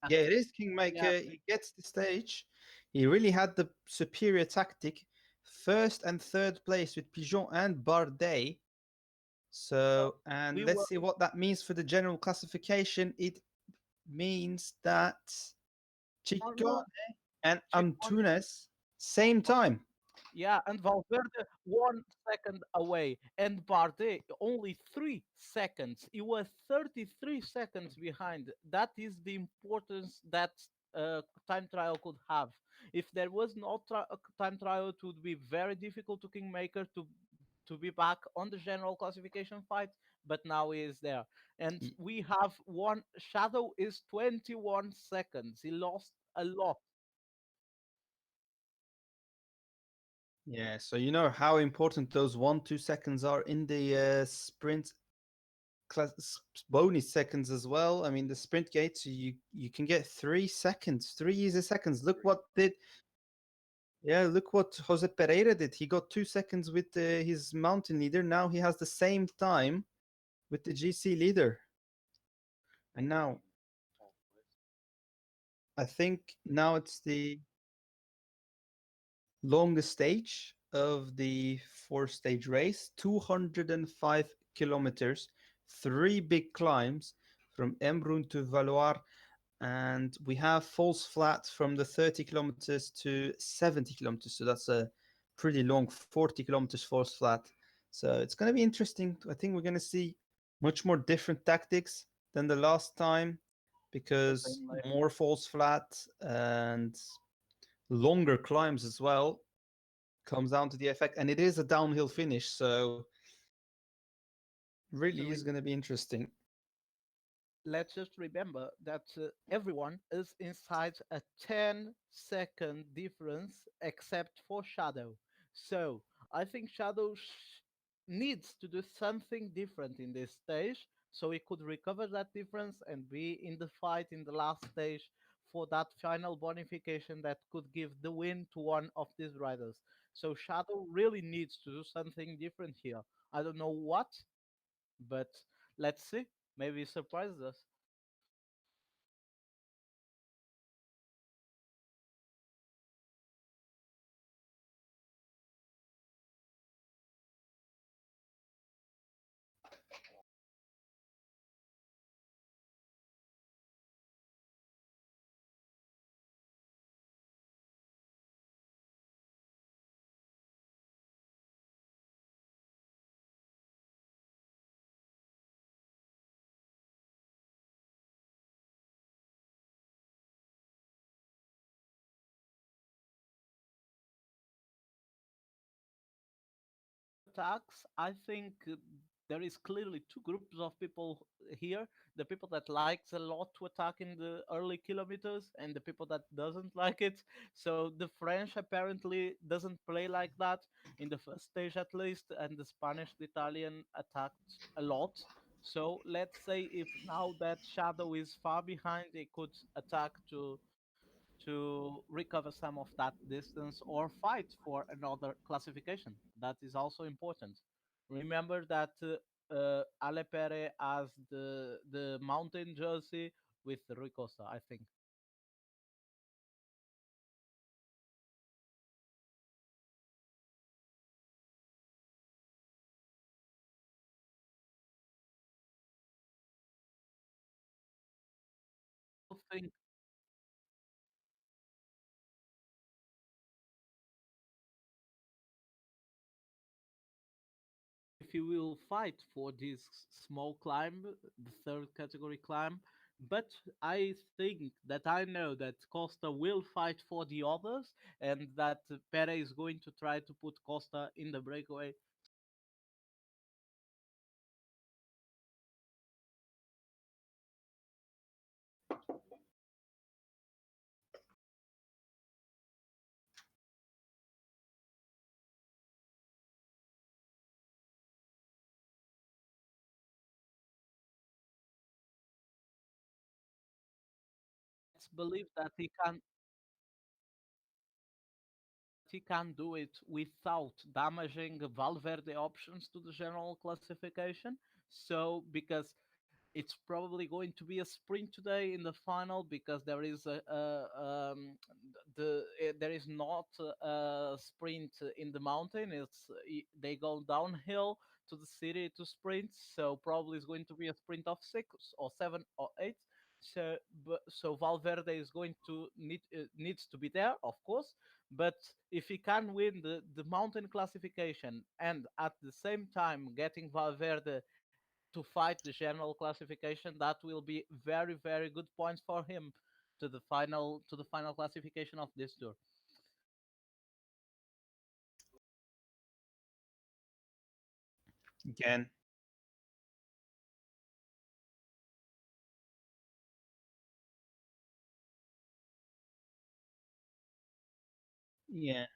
Yeah, it is Kingmaker. Yeah. He gets the stage. He really had the superior tactic. First and third place with Pigeon and Bardet. So, and we let's were see what that means for the general classification. It means that Ciccone and Ciccone- Antunes, same time. Yeah, and Valverde 1 second away, and Bardet only 3 seconds. He was 33 seconds behind. That is the importance that time trial could have. If there was no time trial, it would be very difficult to Kingmaker to be back on the general classification fight. But now he is there, and Y- we have one. Shadow is 21 seconds. He lost a lot. Yeah, so you know how important those 1-2 seconds are in the sprint class bonus seconds as well. I mean, the sprint gates, you can get 3 seconds, 3 easy seconds. Look what Jose Pereira did. He got 2 seconds with his mountain leader. Now he has the same time with the GC leader. And now I think now it's the longest stage of the 4-stage race, 205 kilometers, 3 big climbs from Embrun to Valoir, and we have falls flat from the 30 kilometers to 70 kilometers. So that's a pretty long 40 kilometers falls flat. So it's going to be interesting. I think we're going to see much more different tactics than the last time because Definitely. more falls flat and longer climbs as well comes down to the effect. And it is a downhill finish. So really is going to be interesting. Let's just remember that everyone is inside a 10-second difference except for Shadow. So I think Shadow needs to do something different in this stage so he could recover that difference and be in the fight in the last stage for that final bonification that could give the win to one of these riders. So Shadow really needs to do something different here. I don't know what, but let's see. Maybe he surprises us. Attacks, I think there is clearly two groups of people here: the people that likes a lot to attack in the early kilometers, and the people that doesn't like it. So the French apparently doesn't play like that in the first stage at least, and the Spanish, the Italian attacked a lot. So let's say if now that Shadow is far behind, they could attack to recover some of that distance or fight for another classification. That is also important. Remember that Alepere has the mountain jersey with Rui Costa, I think. I think if you will fight for this small climb, the third category climb. But I think that I know that Costa will fight for the others and that Pere is going to try to put Costa in the breakaway. Let's believe that he can do it without damaging Valverde options to the general classification. So because it's probably going to be a sprint today in the final because there is there is not a sprint in the mountain. They go downhill to the city to sprint, so probably it's going to be a sprint of 6 or 7 or 8. So Valverde is going to needs to be there, of course. But if he can win the mountain classification and at the same time getting Valverde to fight the general classification, that will be very very good points for him to the final classification of this tour. Again, yeah.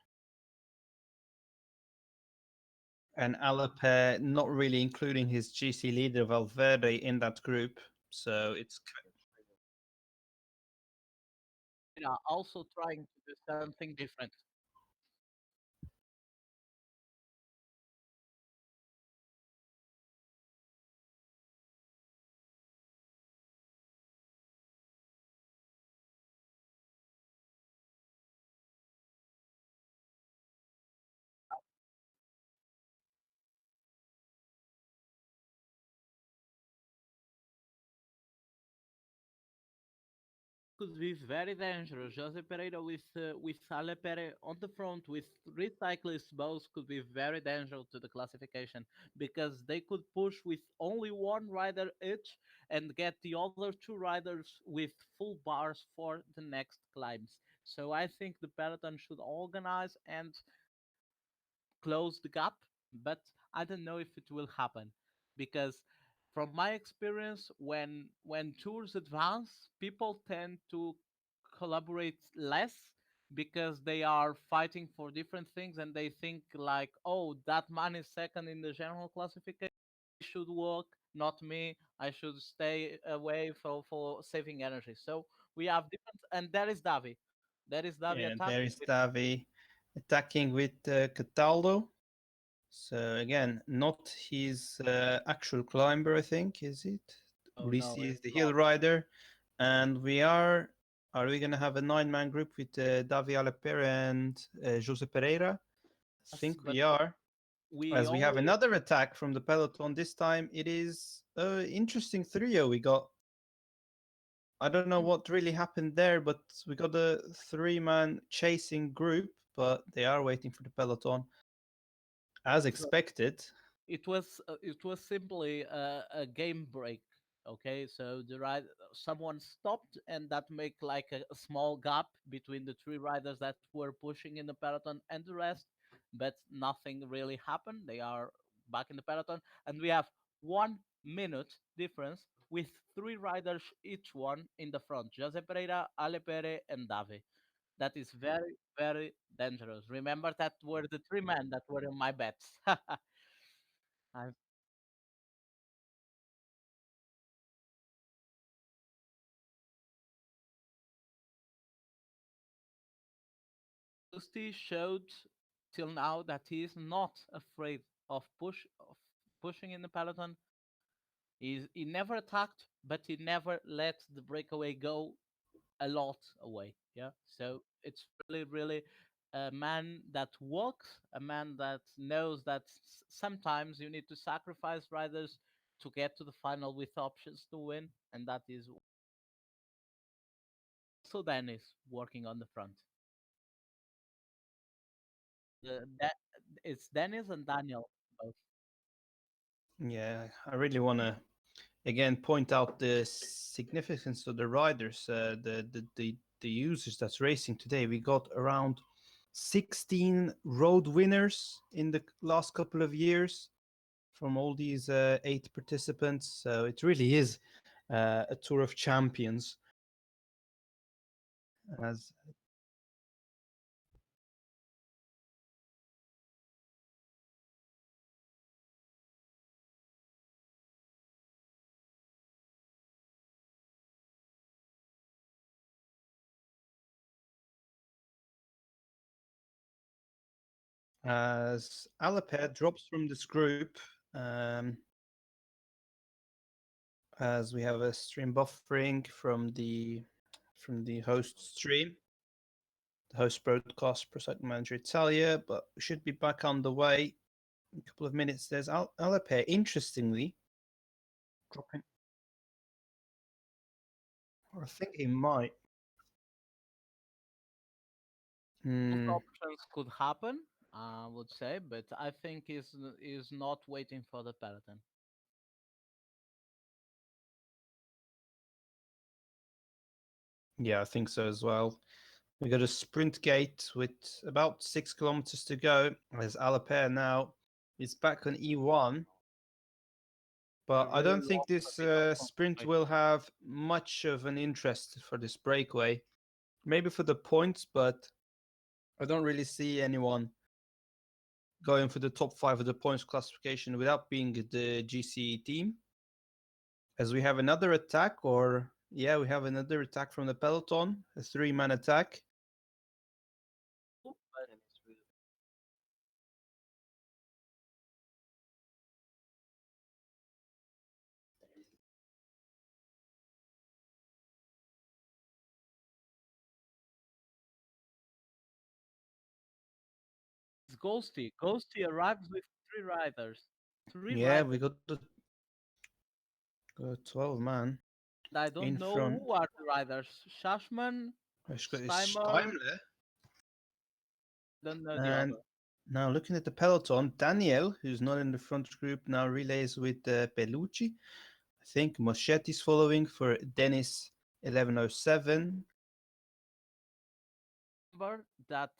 And Alape not really including his GC leader Valverde in that group. So it's Yeah, also trying to do something different. could be very dangerous. Jose Pereira with Ale Pere on the front with three cyclists both could be very dangerous to the classification because they could push with only one rider each and get the other two riders with full bars for the next climbs. So I think the peloton should organize and close the gap, but I don't know if it will happen because from my experience when tours advance, people tend to collaborate less because they are fighting for different things and they think like, oh, that man is second in the general classification, he should work, not me. I should stay away for saving energy. So we have different, and there is Davi. There is Davi Yeah, there attacking is with Davi attacking with Cataldo. So again, not his actual climber, I think, is it? oh no, Ulisi is it's the hill not. rider, and we are we gonna have a 9-man group with Davi Alepere and Jose Pereira? I Yes, think but we are. we As we have only another attack from the peloton, this time it is an interesting trio. We got, I don't know what really happened there, but we got a 3-man chasing group, but they are waiting for the peloton as so expected. it was simply a game break. Okay, so the ride someone stopped and that make like a small gap between the three riders that were pushing in the peloton and the rest, but nothing really happened. They are back in the peloton, and we have 1 minute difference with three riders each one in the front: Jose Pereira, Ale Pere, and Davi. That is very, very dangerous. Remember that were the three men that were in my bets. I Ghosty showed till now that he is not afraid of pushing in the peloton. He never attacked, but he never let the breakaway go a lot away. Yeah, so it's really, really a man that works, a man that knows that sometimes you need to sacrifice riders to get to the final with options to win, and that is also Dennis working on the front. That it's Dennis and Daniel both. Yeah, I really want to again point out the significance of the riders, the users that's racing today. We got around 16 road winners in the last couple of years from all these 8 participants. So it really is a tour of champions. As as Alapet drops from this group, um, as we have a stream buffering from the host stream, the host broadcast Prosec Manager Italia, but we should be back on the way in a couple of minutes. There's Alapet, interestingly, dropping, or I think he might. Both Hmm. options could happen, I would say, but I think is not waiting for the peloton. Yeah, I think so as well. We got a sprint gate with about 6 kilometers to go. As Alapet now is back on E1, A but I really don't think long this bit of sprint concentration. will have much of an interest for this breakaway. Maybe for the points, but I don't really see anyone going for the top 5 of the points classification without being the GCE team. As we have another attack, or yeah, we have another attack from the peloton, a 3-man attack. But it's Ghosty. Ghosty arrives with three riders. Three Yeah, we riders. got the 12 man. I don't In know front. who are the riders. Shashman, Steimer. Don't know the And other. now looking at the peloton, Daniel, who's not in the front group, now relays with Bellucci. I think Moschetti's following for Dennis 1107. Remember that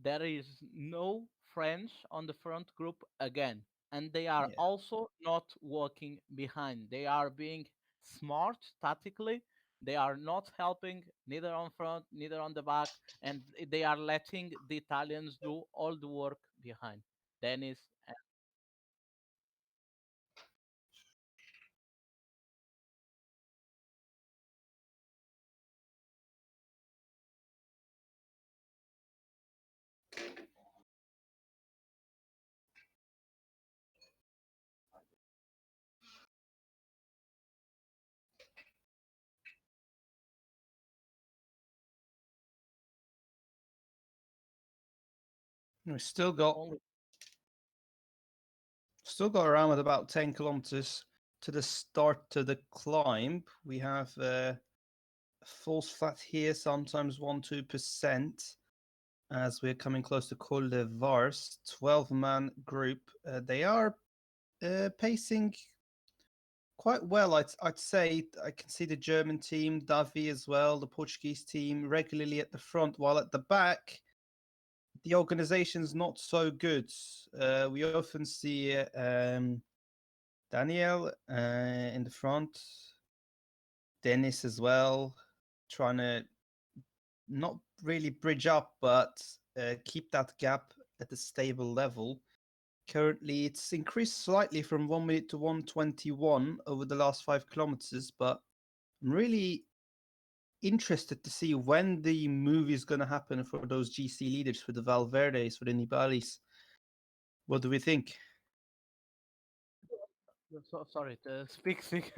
there is no French on the front group again, and they are Yeah. also not walking behind. They are being smart tactically. They are not helping neither on front, neither on the back, and they are letting the Italians do all the work behind. Dennis. We still got around with about 10 kilometers to the start to the climb. We have false flat here, sometimes 1-2%, as we're coming close to Col de Vars, 12-man group. They are pacing quite well, I'd say. I can see the German team, Davi as well, the Portuguese team regularly at the front, while at the back, the organization's not so good. We often see Daniel in the front, Dennis as well, trying to not really bridge up, but keep that gap at a stable level. Currently, it's increased slightly from 1 minute to 1:21 over the last 5 kilometers, but I'm really interested to see when the move is going to happen for those GC leaders, for the Valverdes, for the Nibalis. What do we think? Sorry to speak sick.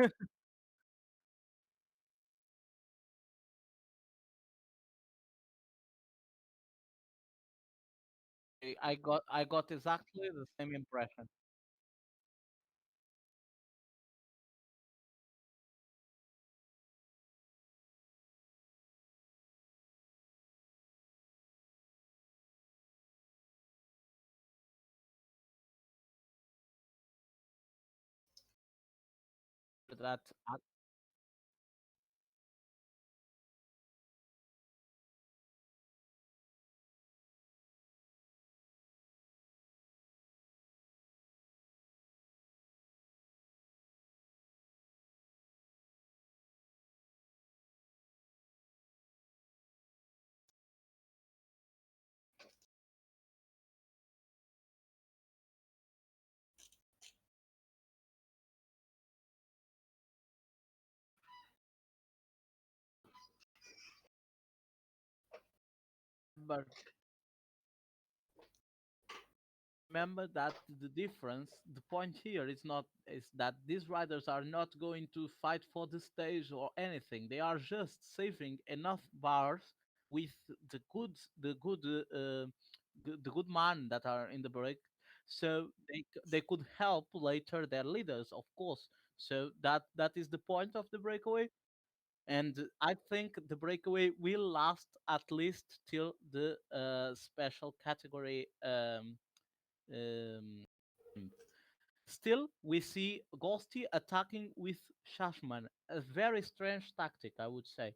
I got exactly the same impression. That but remember that the difference, the point here is that these riders are not going to fight for the stage or anything. They are just saving enough bars with the good man that are in the break, so they could help later their leaders, of course. So that is the point of the breakaway, and I think the breakaway will last at least till the special category. Um, Still, we see Ghosty attacking with Shashman, a very strange tactic, I would say.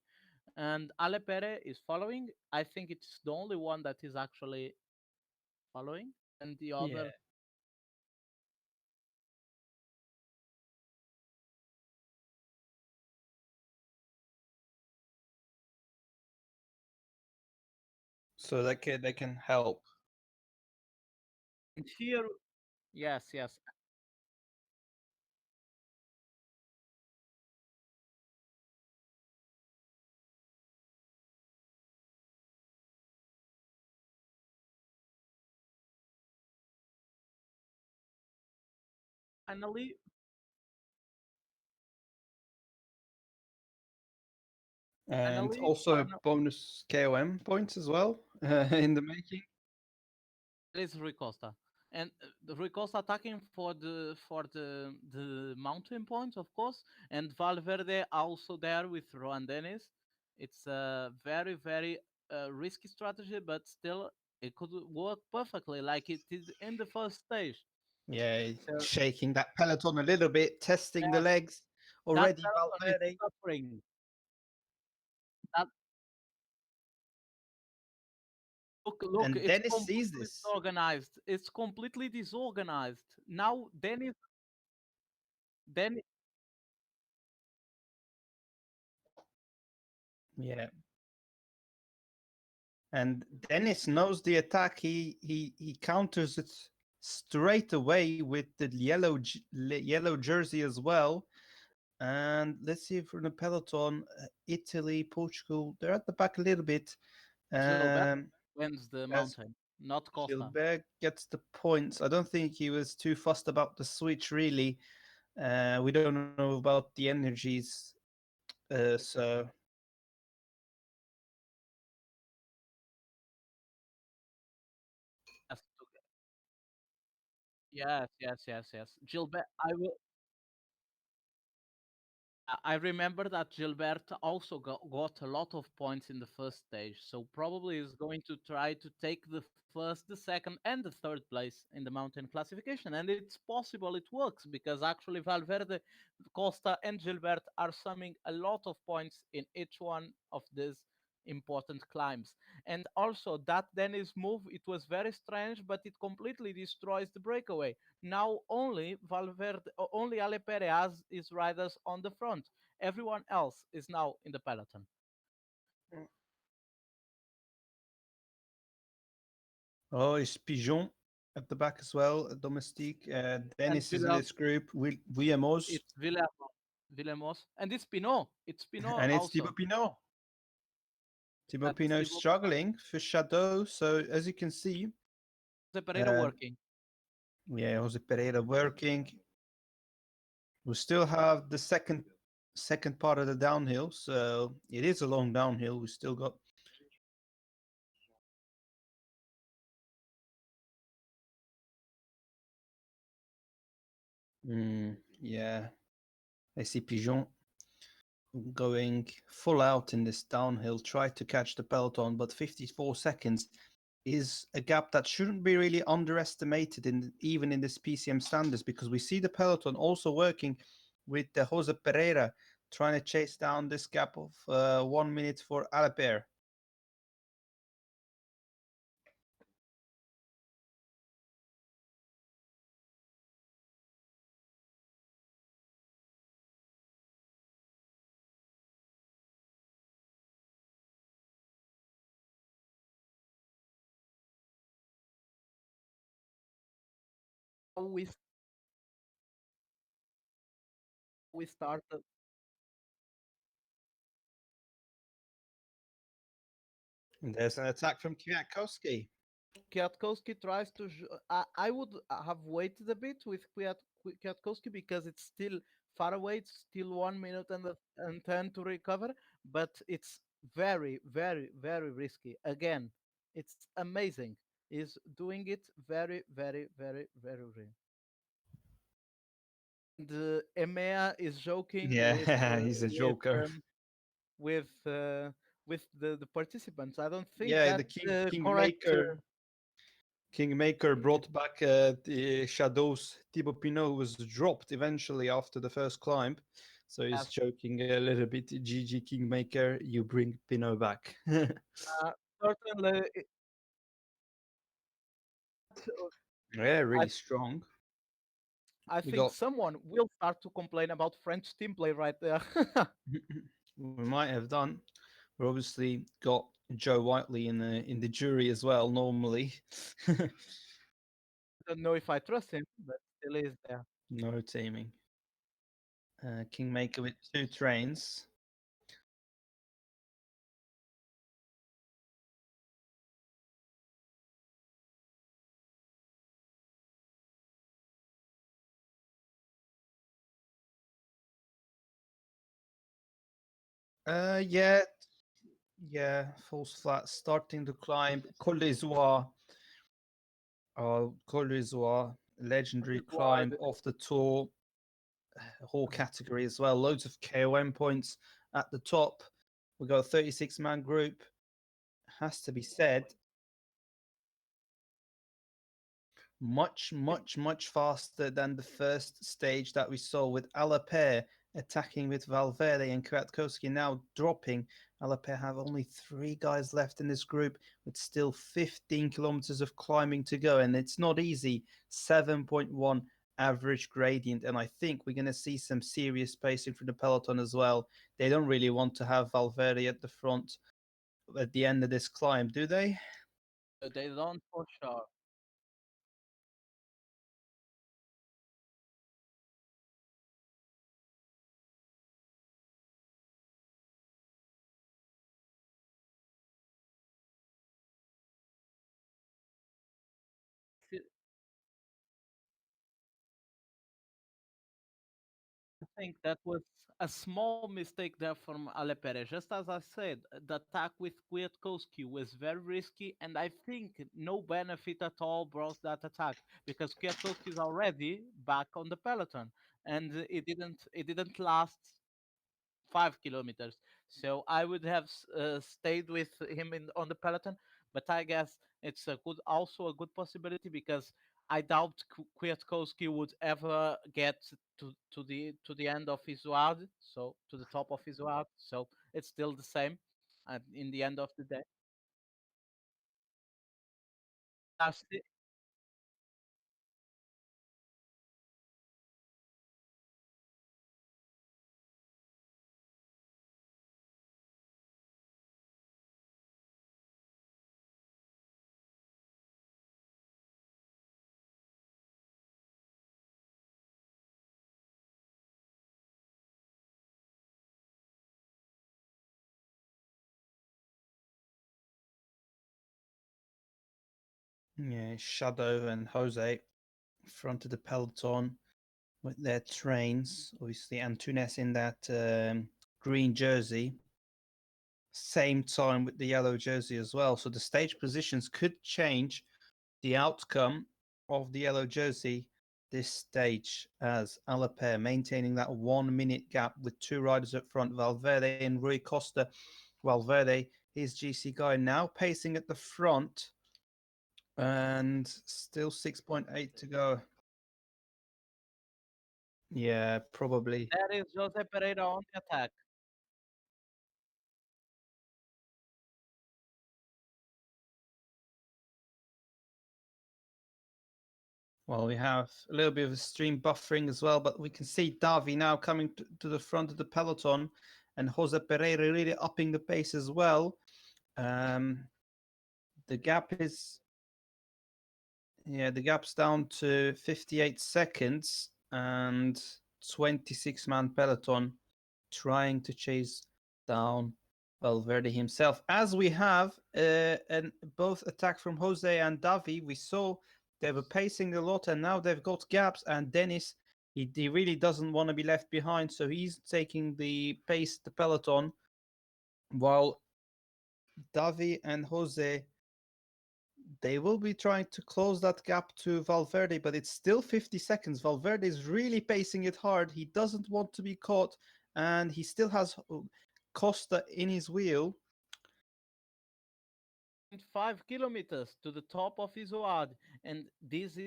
And Alepere is following. I think it's the only one that is actually following, and the Yeah. other. So they can help. And here, yes, yes. Finally, And finally, also bonus KOM points as well in the making. it is Rui Costa. And the Rico's attacking for the mountain points, of course, and Valverde also there with Rohan Dennis. It's a very very risky strategy, but still it could work perfectly like it did in the first stage. Yeah, So shaking that peloton a little bit, testing the yes, legs. that Already peloton is Valverde. suffering. That look, And it's Dennis sees completely this. disorganized. It's completely disorganized. Now then Yeah. And Dennis knows the attack. He counters it straight away with the yellow jersey as well. And let's see if we're in the peloton, Italy, Portugal, they're at the back a little bit. Gilbert Um, wins the as mountain, not Costa. Gilbert gets the points. I don't think he was too fussed about the switch, really. We don't know about the energies. So Yes, yes. Gilbert, I remember that Gilbert also got a lot of points in the first stage, so probably is going to try to take the first, the second, and the third place in the mountain classification. And it's possible it works because actually Valverde, Costa, and Gilbert are summing a lot of points in each one of these important climbs. And also that Dennis move, it was very strange, but it completely destroys the breakaway. Now only Valverde, only Ale Perez has his riders on the front. Everyone else is now in the peloton. oh, it's Pigeon at the back as well. Domestique. And Dennis is in this group. Williamos. it's Villemos, and it's Pinot. It's Pinot And it's also. Thibaut Pinot. Thibaut That's Pinot Thibaut struggling for Chateau. So as you can see, Pereira uh, working. yeah, Jose Pereira working. We still have the second part of the downhill, so it is a long downhill. We still got. Yeah, I see Pigeon going full out in this downhill, try to catch the peloton, but 54 seconds is a gap that shouldn't be really underestimated even in this PCM standards, because we see the peloton also working with the Jose Pereira trying to chase down this gap of 1 minute for Alaper. We we started. And there's an attack from Kwiatkowski. Kwiatkowski tries to. I would have waited a bit with Kwiatkowski because it's still far away. It's still 1 minute and 10 to recover, but it's very, very, very risky. Again, it's amazing. He's doing it very, very, very, very real. The EMEA is joking Yeah, he's a with joker. with the participants. I don't think Yeah, the that's the correct. Kingmaker brought back the Shadows Thibaut Pinot, who was dropped eventually after the first climb. So he's As, joking a little bit. GG Kingmaker, you bring Pinot back. certainly, Yeah, I really strong. I We think got. someone will start to complain about French team play right there. We might have done. We obviously got Joe Whiteley in the jury as well. Normally, Don't know if I trust him, but still is there. no teaming. Kingmaker with 2 trains. Yeah, yeah, falls flat, starting to climb Col des Oies. Col d'Izoire, legendary Ivoire, climb off the tour, whole category as well. Loads of KOM points at the top. We got a 36-man group. Has to be said, much faster than the first stage that we saw with Alaper attacking with Valverde and Kwiatkowski now dropping. Alaper have only 3 guys left in this group with still 15 kilometers of climbing to go, and it's not easy. 7.1 average gradient, and I think we're going to see some serious pacing from the peloton as well. They don't really want to have Valverde at the front at the end of this climb, do they? they don't for sure. I think that was a small mistake there from Alepere. Just as I said, the attack with Kwiatkowski was very risky, and I think no benefit at all brought that attack because Kwiatkowski is already back on the peloton, and it didn't last 5 kilometers. So I would have stayed with him on the peloton, but I guess it's also a good possibility because I doubt Kwiatkowski would ever get to the end of his ward, so to the top of his ward. So it's still the same, in the end of the day. That's it. Yeah, Shadow and Jose front of the peloton with their trains. Obviously, Antunes in that green jersey. Same time with the yellow jersey as well. So the stage positions could change the outcome of the yellow jersey this stage, as Alaper maintaining that 1 minute gap with 2 riders up front, Valverde and Rui Costa. Valverde, his GC guy, now pacing at the front and still 6.8 to go. Yeah, probably. That is Jose Pereira on the attack. Well, we have a little bit of a stream buffering as well, but we can see Davi now coming to the front of the peloton and Jose Pereira really upping the pace as well. The gap is, yeah, the gap's down to 58 seconds and 26-man peloton trying to chase down Valverde himself. As we have both attack from Jose and Davi, we saw they were pacing a lot and now they've got gaps. And Dennis, he really doesn't want to be left behind, so he's taking the pace, the peloton, while Davi and Jose, they will be trying to close that gap to Valverde, but it's still 50 seconds. Valverde is really pacing it hard. He doesn't want to be caught, and he still has Costa in his wheel. 5 kilometers to the top of his ward, and this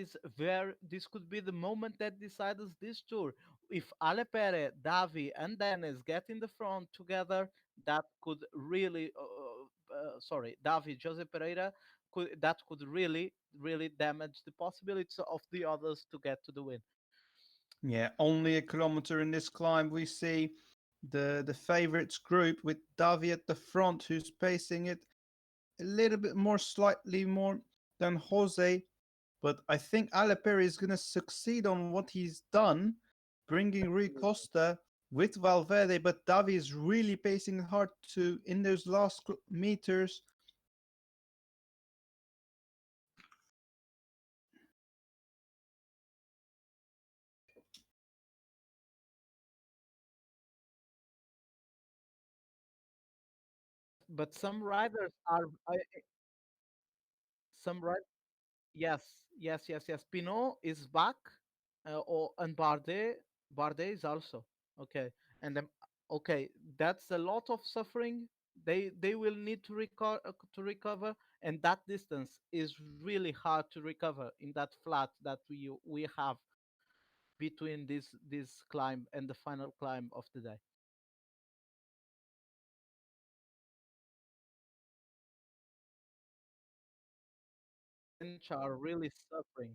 could be the moment that decides this tour. If Alepere, Davi, and Dennis get in the front together, that could really sorry, Davi, Jose Pereira, could really damage the possibilities of the others to get to the win. Yeah, only a kilometer in this climb. We see the favorites group with Davi at the front, who's pacing it a little bit more, slightly more than Jose. But I think Aleperi is going to succeed on what he's done, bringing Rui Costa with Valverde. But Davi is really pacing hard to in those last meters. But some riders are some riders Yes. Pinot is back, and Bardet is also okay. And then okay, that's a lot of suffering. They will need to recover, and that distance is really hard to recover in that flat that we have between this climb and the final climb of the day. French are really suffering.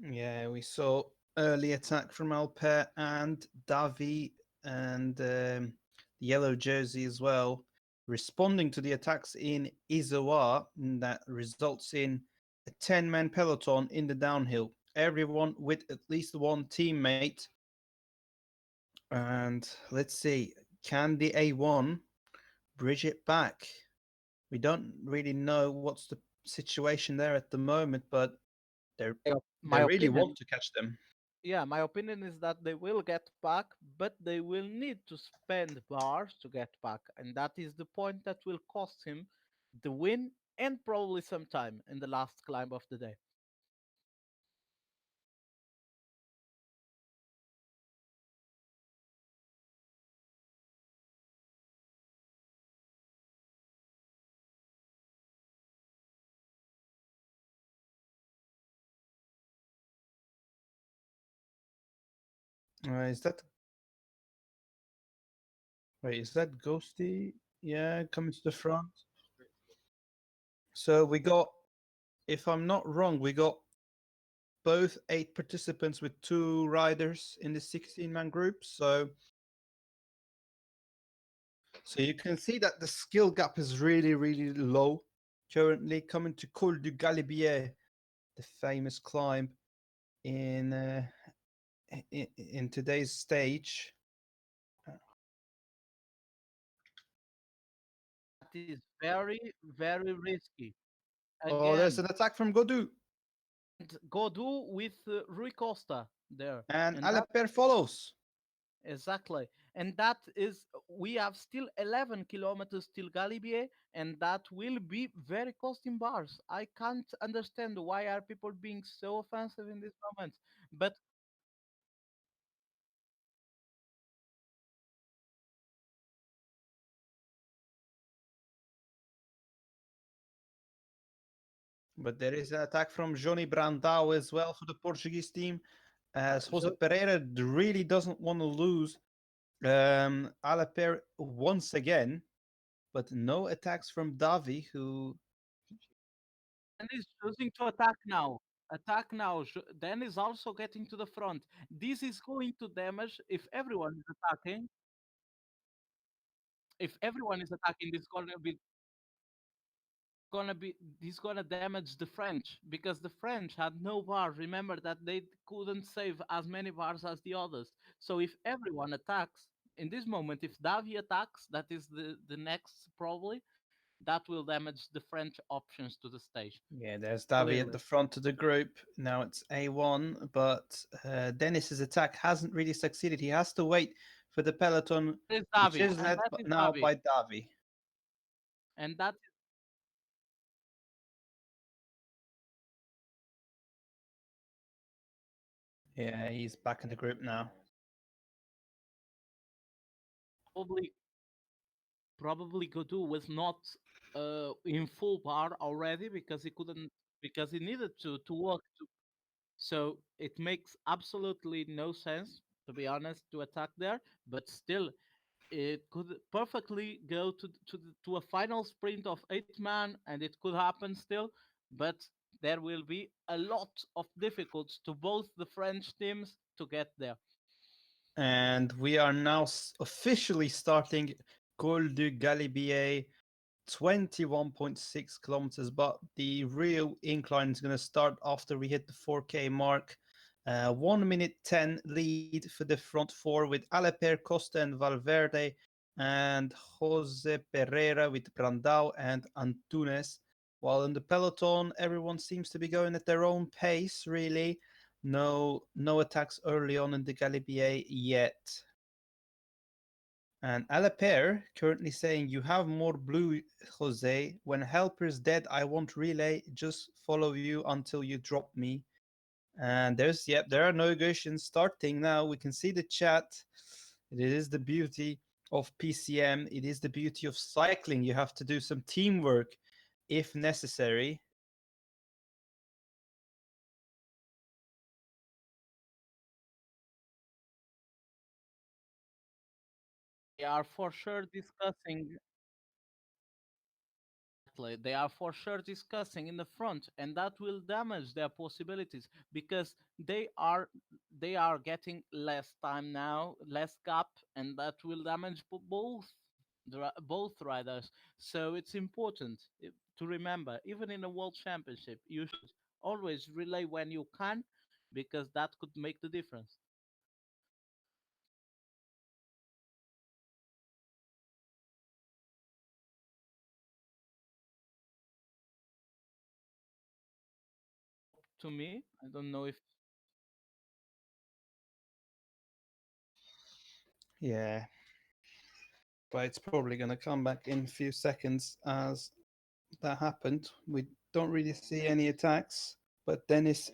Yeah, we saw early attack from Alper and Davi and the yellow jersey as well, responding to the attacks in Izoa, that results in a 10-man peloton in the downhill. Everyone with at least one teammate. And let's see, can the A1 bridge it back? We don't really know what's the situation there at the moment, but they're My they really opinion, want to catch them. yeah, my opinion is that they will get back, but they will need to spend bars to get back, and that is the point that will cost him the win and probably some time in the last climb of the day. Is that wait? Is that Ghosty? Yeah, coming to the front. So we got, if I'm not wrong, we got both 8 participants with 2 riders in the 16-man group. So you can see that the skill gap is really, really low. Currently coming to Col du Galibier, the famous climb in in today's stage. That is very, very risky. Oh, there's Again, an attack from Godu, and Godou with Rui Costa there, and and that Aleper follows. exactly, and that is we have still 11 kilometers till Galibier, and that will be very costing bars. I can't understand why are people being so offensive in this moment, but But there is an attack from Johnny Brandao as well for the Portuguese team, as Jose So Pereira really doesn't want to lose Alaper once again, but no attacks from Davi, who Dan is choosing to attack now. Attack now. Dan is also getting to the front. This is going to damage if everyone is attacking. If everyone is attacking, this is gonna be this gonna damage the French because the French had no bar. Remember that they couldn't save as many bars as the others. So if everyone attacks in this moment, if Davi attacks, that is the next probably that will damage the French options to the stage. yeah, there's Davi at Clearly, the front of the group. Now it's A1, but Dennis's attack hasn't really succeeded. He has to wait for the peloton, that is which Davi, is and led that is now Davi, by Davi. and that Yeah, he's back in the group now. probably Godou was not in full bar already because he couldn't because he needed to work to, so it makes absolutely no sense to be honest to attack there, but still it could perfectly go to a final sprint of 8 man and it could happen still, but there will be a lot of difficulties to both the French teams to get there. And we are now officially starting Col du Galibier, 21.6 kilometers, but the real incline is going to start after we hit the 4K mark. 1 minute 10 lead for the front four with Aleper, Costa, and Valverde, and Jose Pereira with Brandao and Antunes. While in the peloton, everyone seems to be going at their own pace, really. No attacks early on in the Galibier yet. And Alaper currently saying, you have more blue, Jose. When helper's dead, I won't relay. Just follow you until you drop me. And there are negotiations starting now. We can see the chat. It is the beauty of PCM. It is the beauty of cycling. You have to do some teamwork if necessary. They are for sure discussing. Exactly. They are for sure discussing in the front, and that will damage their possibilities because they are getting less time now, less gap, and that will damage both riders. So it's important to remember, even in a world championship, you should always relay when you can, because that could make the difference. To me, I don't know if Yeah, but it's probably going to come back in a few seconds as that happened. We don't really see any attacks, but Dennis.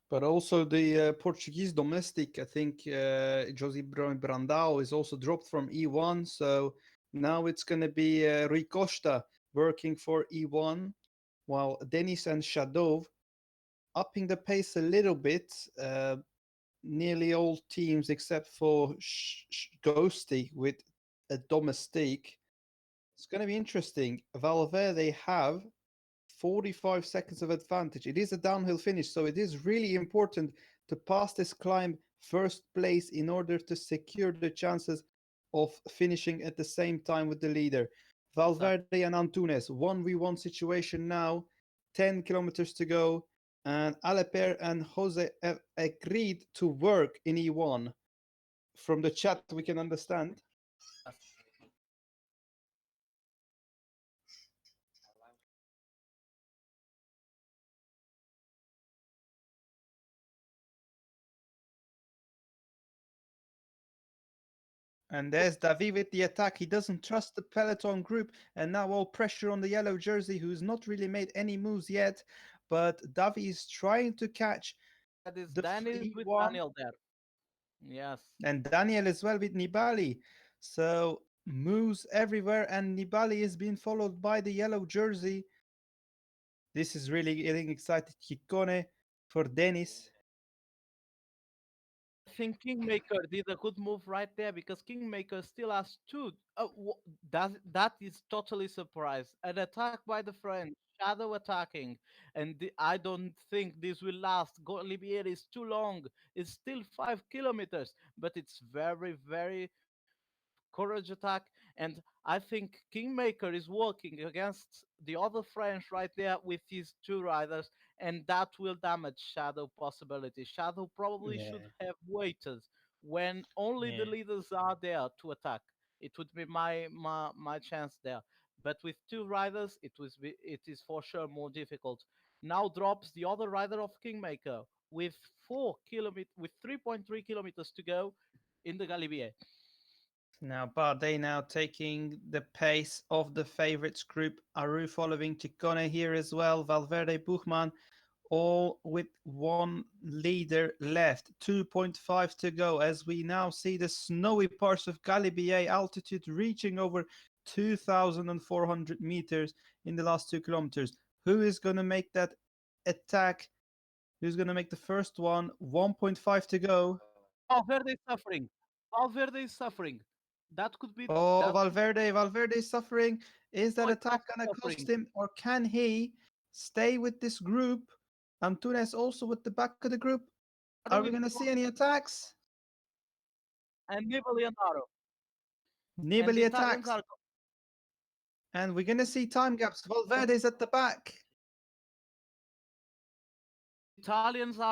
But also the Portuguese domestic, I think José Brandao is also dropped from E1. So now it's going to be Rui Costa working for E1, while Denis and Shadov upping the pace a little bit. Nearly all teams except for Ghosty with a domestique. It's going to be interesting. Valverde have 45 seconds of advantage. It is a downhill finish, so it is really important to pass this climb first place in order to secure the chances of finishing at the same time with the leader. Valverde and Antunes, 1v1 situation now, 10 kilometers to go, and Aleper and Jose have agreed to work in E1. From the chat, we can understand. yes. And there's Davi with the attack. He doesn't trust the peloton group, and now all pressure on the yellow jersey, who's not really made any moves yet. But Davi is trying to catch That is the Dennis free with one, Daniel there. Yes. and Daniel as well with Nibali. So moves everywhere, and Nibali is being followed by the yellow jersey. This is really getting excited. Ciccone for Denis. I think Kingmaker did a good move right there because Kingmaker still has two. That is totally surprised. An attack by the French, shadow attacking, and I don't think this will last. Golibier is too long. It's still 5 kilometers, but it's very, very courage attack. And I think Kingmaker is working against the other French right there with his two riders, and that will damage Shadow possibility. Shadow probably should Yeah, have waited when only the yeah. leaders are there to attack. It would be my chance there. But with two riders, it is for sure more difficult. Now drops the other rider of Kingmaker with 3.3 kilometers to go in the Galibier. Now Bardet now taking the pace of the favorites group. Aru following Ciccone here as well. Valverde, Buchmann, all with one leader left. 2.5 to go as we now see the snowy parts of Galibier, altitude reaching over 2,400 meters in the last 2 kilometers. Who is going to make that attack? Who's going to make the first one? 1.5 to go. Valverde is suffering. Valverde is suffering. That could be Oh, that Valverde is suffering. Is that point attack also going to cost suffering. him, or can he stay with this group? Antunes also with the back of the group. Are Aro we is going to gone, see any attacks? and Nibali and Aro. And the Nibali Italians attacks. are And we're going to see time gaps. Valverde's at the back.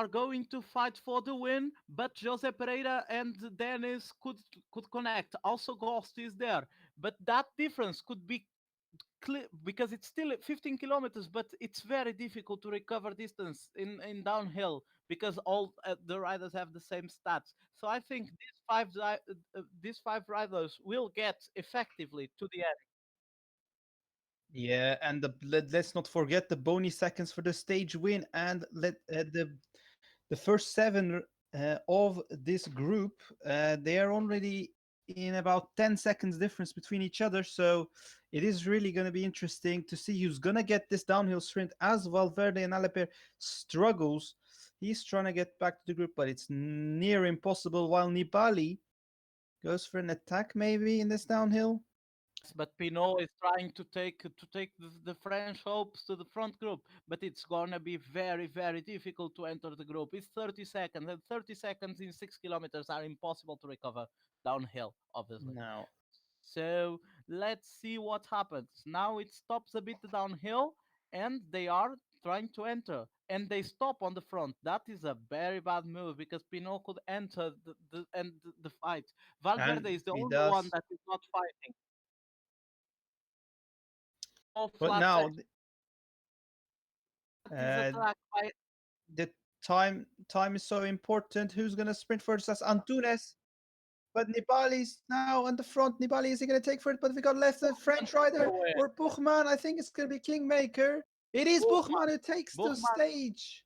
going to fight for the win, but Jose Pereira and Dennis could connect. Also, Ghost is there, but that difference could be because it's still at 15 kilometers, but it's very difficult to recover distance in downhill because all the riders have the same stats. So I think these five riders will get effectively to the end. Yeah, and let's not forget the bony seconds for the stage win, and let the first seven of this group, they are already in about 10 seconds difference between each other. So it is really going to be interesting to see who's going to get this downhill sprint as Valverde and Aleper struggles. He's trying to get back to the group, but it's near impossible. While Nibali goes for an attack maybe in this downhill. But Pinot is trying to take the French hopes to the front group, but it's gonna be very difficult to enter the group. It's 30 seconds, and 30 seconds in 6 kilometers are impossible to recover downhill, obviously. Now, So let's see what happens. Now it stops a bit downhill, and they are trying to enter, and they stop on the front. That is a very bad move because Pinot could enter the fight. and Valverde is the he only one does. that is not fighting. All But flat now section is uh, attacked by the time is so important. Who's gonna sprint first? That's Antunes. But Nibali's now on the front. Nibali, is he gonna take for it? But we got left a French rider or Buchmann. I think it's gonna be Kingmaker. It is Buchmann who takes the Buchmann. stage.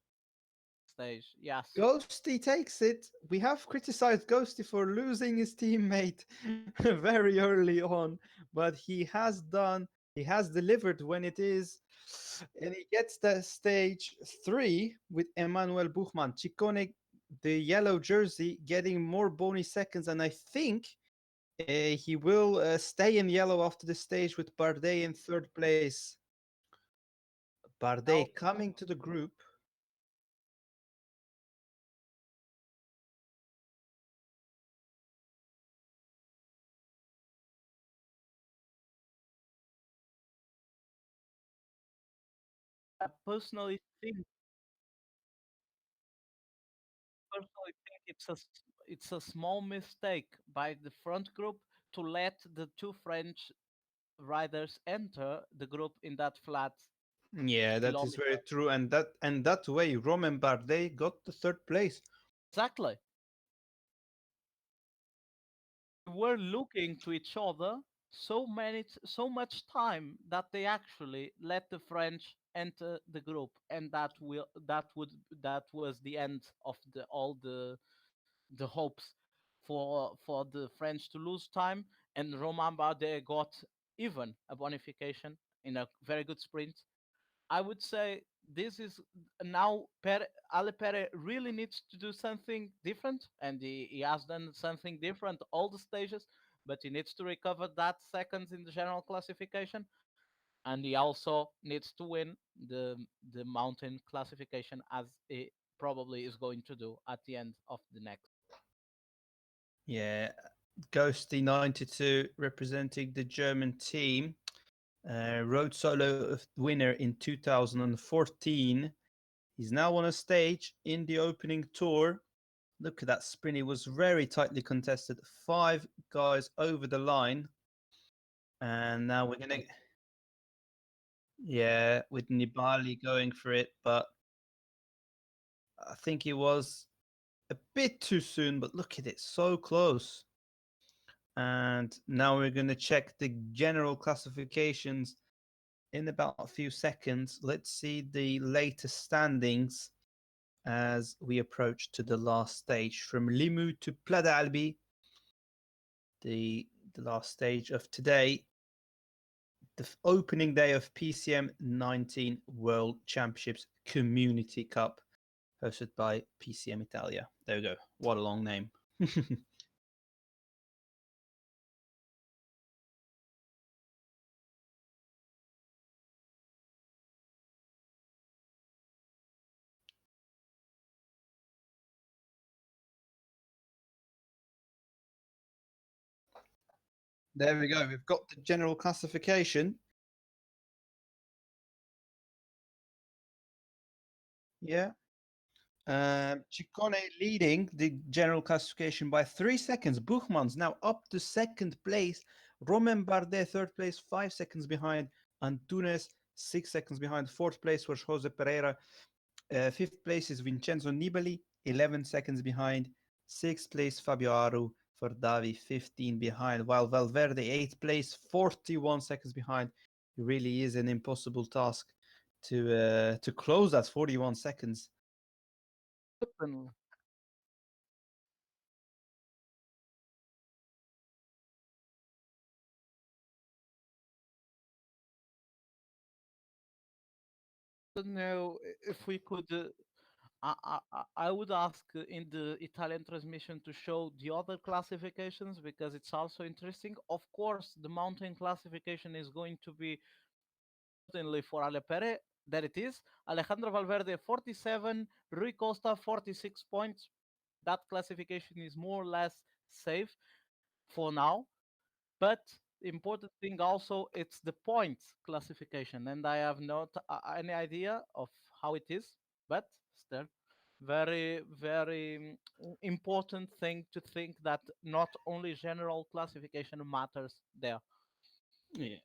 Stage. Yes. Ghosty takes it. We have criticized Ghosty for losing his teammate very early on, but he has delivered when it is, and he gets the stage 3 with Emmanuel Buchmann. Ciccone, the yellow jersey, getting more bony seconds, and I think he will stay in yellow after the stage with Bardet in third place. Bardet coming to the group. I personally think it's a small mistake by the front group to let the two French riders enter the group in that flat Yeah, that is kilometer. very true, and that way, Romain Bardet got the third place. Exactly. We were looking to each other so much time that they actually let the French enter the group, and that was the end of all the hopes for the French to lose time, and Romain Bardet got even a bonification in a very good sprint. I would say this is now Ale Pere really needs to do something different, and he has done something different all the stages, but he needs to recover that seconds in the general classification, and he also needs to win the mountain classification as he probably is going to do at the end of the next. Yeah, Ghosty 92 representing the German team. Road solo winner in 2014. He's now on a stage in the opening tour. Look at that sprint. It was very tightly contested. 5 guys over the line. And now we're going to... Yeah, with Nibali going for it. But I think it was a bit too soon. But look at it. So close. And now we're going to check the general classifications in about a few seconds. Let's see the latest standings as we approach to the last stage from Limoux to Pla d'Albi, the last stage of today, the opening day of PCM 19 World Championships Community Cup, hosted by PCM Italia. There we go. What a long name. There we go. We've got the general classification. Yeah. Ciccone leading the general classification by 3 seconds. Buchmann's now up to second place. Romain Bardet third place, 5 seconds behind. Antunes, 6 seconds behind. Fourth place was Jose Pereira. Fifth place is Vincenzo Nibali, 11 seconds behind. Sixth place, Fabio Aru for Davi, 15 behind. While Valverde, eighth place, 41 seconds behind. It really is an impossible task to close that 41 seconds. Certainly. Don't know if we could. I would ask in the Italian transmission to show the other classifications because it's also interesting. Of course, the mountain classification is going to be certainly for Alepere. There it is. Alejandro Valverde 47, Rui Costa 46 points. That classification is more or less safe for now. But the important thing also it's the points classification, and I have not any idea of how it is, but still very important thing to think that not only general classification matters there. Yeah.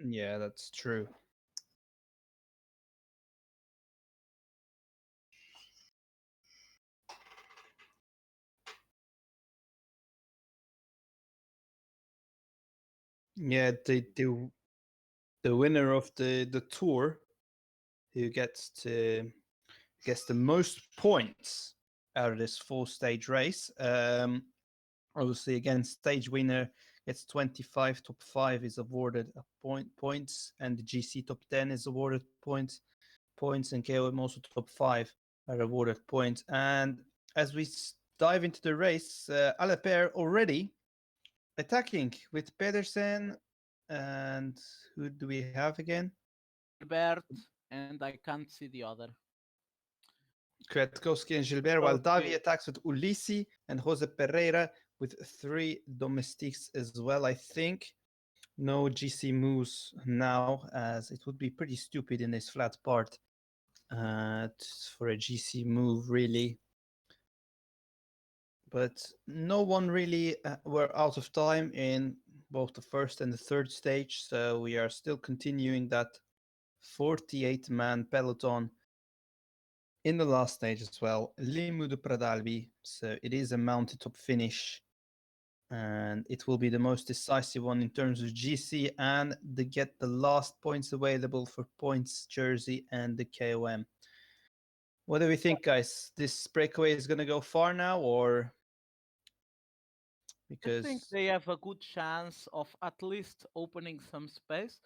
Yeah, that's true. Yeah, the winner of the tour who gets the most points out of this 4-stage race. Obviously, again, stage winner gets 25. Top 5 is awarded a points, and the GC top 10 is awarded points, and KOM also top 5 are awarded points. And as we dive into the race, Alaper already attacking with Pedersen, and who do we have again? Gilbert, and I can't see the other. Kwiatkowski and Gilbert, while Davi attacks with Ulisi and Jose Pereira with 3 domestiques as well, I think. No GC moves now, as it would be pretty stupid in this flat part for a GC move, really. But no one really were out of time in both the first and the third stage, so we are still continuing that 48-man peloton in the last stage as well. Limu de Pradalbi, so it is a mounted top finish, and it will be the most decisive one in terms of GC and to get the last points available for points, jersey, and the KOM. What do we think, guys? This breakaway is going to go far now, or I think because they have a good chance of at least opening some space.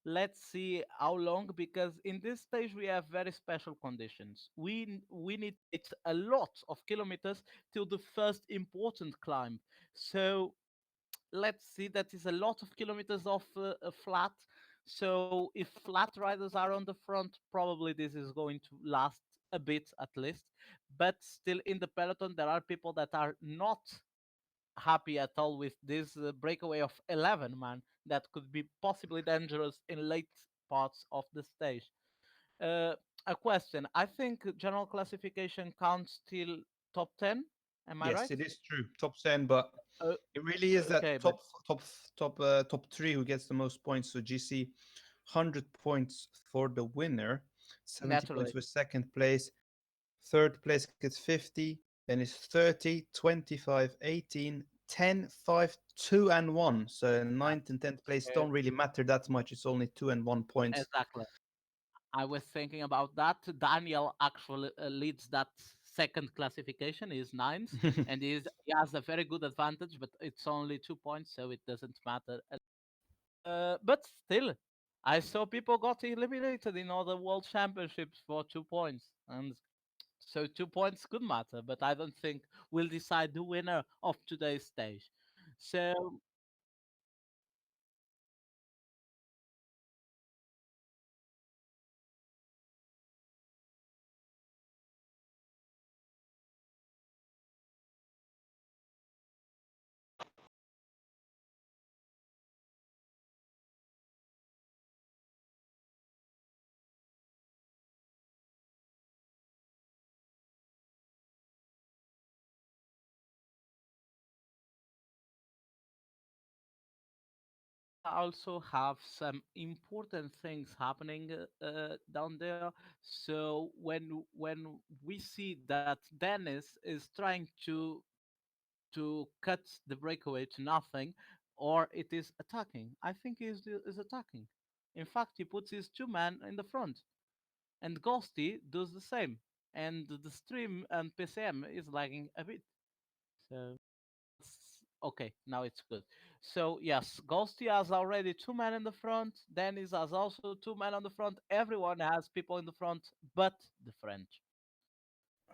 Let's see how long, because in this stage we have very special conditions. We need it's a lot of kilometers till the first important climb. So let's see, that is a lot of kilometers of flat. So if flat riders are on the front, probably this is going to last a bit at least. But still in the peloton, there are people that are not happy at all with this breakaway of 11 man that could be possibly dangerous in late parts of the stage. Uh, a question. I think general classification counts till top 10. Am I yes, right? it is true, top 10, but Uh, it really is that okay, but top 3 who gets the most points. So GC 100 points for the winner, 70 points naturally, for second place. Third place gets 50, then it's 30, 25, 18, 10, 5, 2, and 1. So ninth and 10th place uh, don't really matter that much. It's only 2 and 1 points. exactly. I was thinking about that. Daniel actually leads that second classification. He's ninth, and he has a very good advantage, but it's only 2 points, so it doesn't matter. But still, I saw people got eliminated in other world championships for 2 points, and so 2 points could matter. But I don't think we'll decide the winner of today's stage. So also have some important things happening down there. So when we see that Dennis is trying to cut the breakaway to nothing, or it is attacking. I think is attacking. In fact, he puts his two men in the front, and Ghosty does the same. And the stream and PCM is lagging a bit. So okay, now it's good. So yes, Ghosty has already two men in the front. Dennis has also two men on the front. Everyone has people in the front, but the French.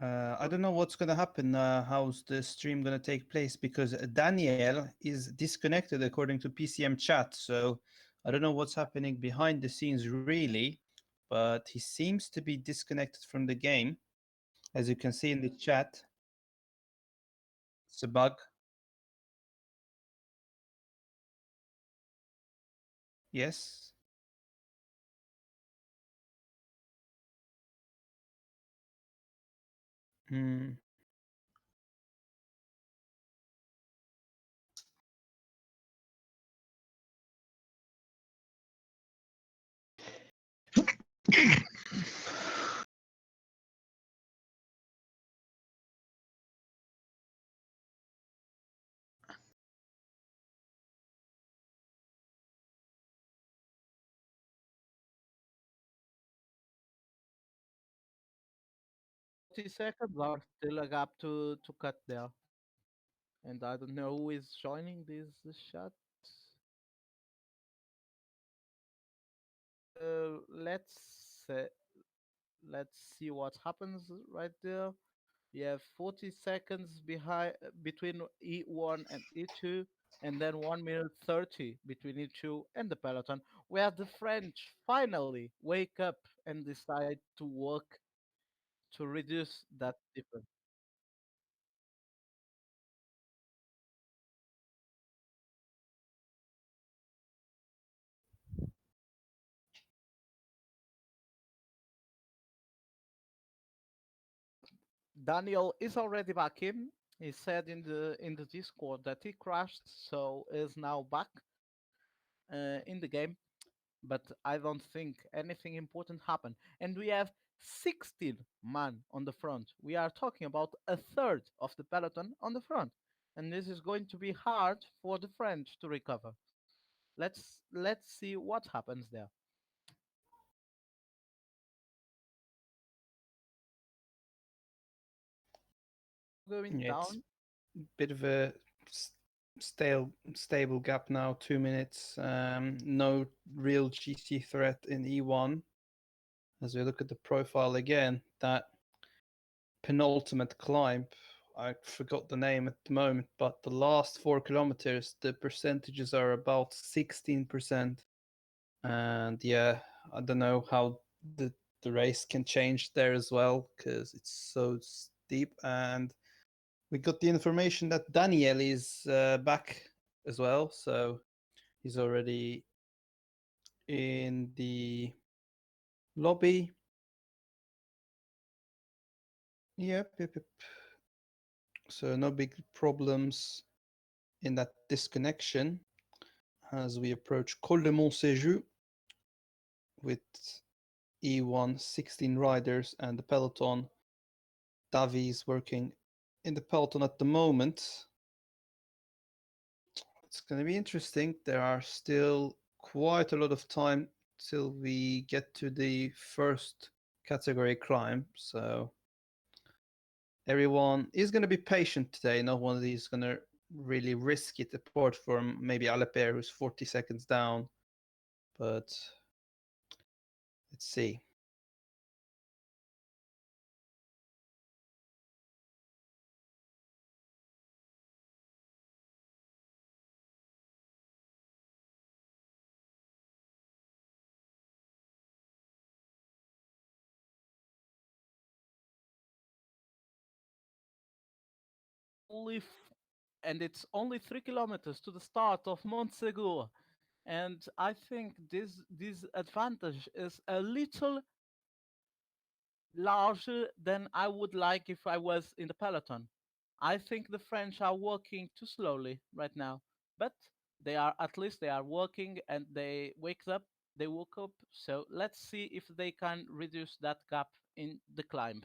I don't know what's going to happen. How's the stream going to take place? Because Daniel is disconnected according to PCM chat. So I don't know what's happening behind the scenes really, but he seems to be disconnected from the game. As you can see in the chat, it's a bug. Yes. Hmm. Seconds are still a gap to cut there, and I don't know who is joining this shot. Let's let's see what happens right there. We have 40 seconds behind between E1 and E2, and then 1 minute 30 between E2 and the peloton, where the French finally wake up and decide to work to reduce that difference. Daniel is already back in. He said in the Discord that he crashed, so is now back in the game. But I don't think anything important happened. And we have 16 men on the front. We are talking about a third of the peloton on the front. And this is going to be hard for the French to recover. Let's see what happens there. Going Yeah, it's down. a bit of a stable gap now. 2 minutes. No real GC threat in E1. As we look at the profile again, that penultimate climb, I forgot the name at the moment, but the last 4 kilometers, the percentages are about 16%. And yeah, I don't know how the race can change there as well because it's so steep. And we got the information that Daniel is back as well, so he's already in the lobby. Yep. So no big problems in that disconnection as we approach Col de Montséjoux with E1 16 riders and the peloton. Davi is working in the peloton at the moment. It's going to be interesting. There are still quite a lot of time till we get to the first category climb. So everyone is going to be patient today. No one is going to really risk it apart from maybe Aleper, who's 40 seconds down. But let's see. Only and it's only 3 kilometers to the start of Montsegur. And I think this advantage is a little larger than I would like if I was in the peloton. I think the French are working too slowly right now, but They are at least they are working and they wake up. They woke up. So let's see if they can reduce that gap in the climb.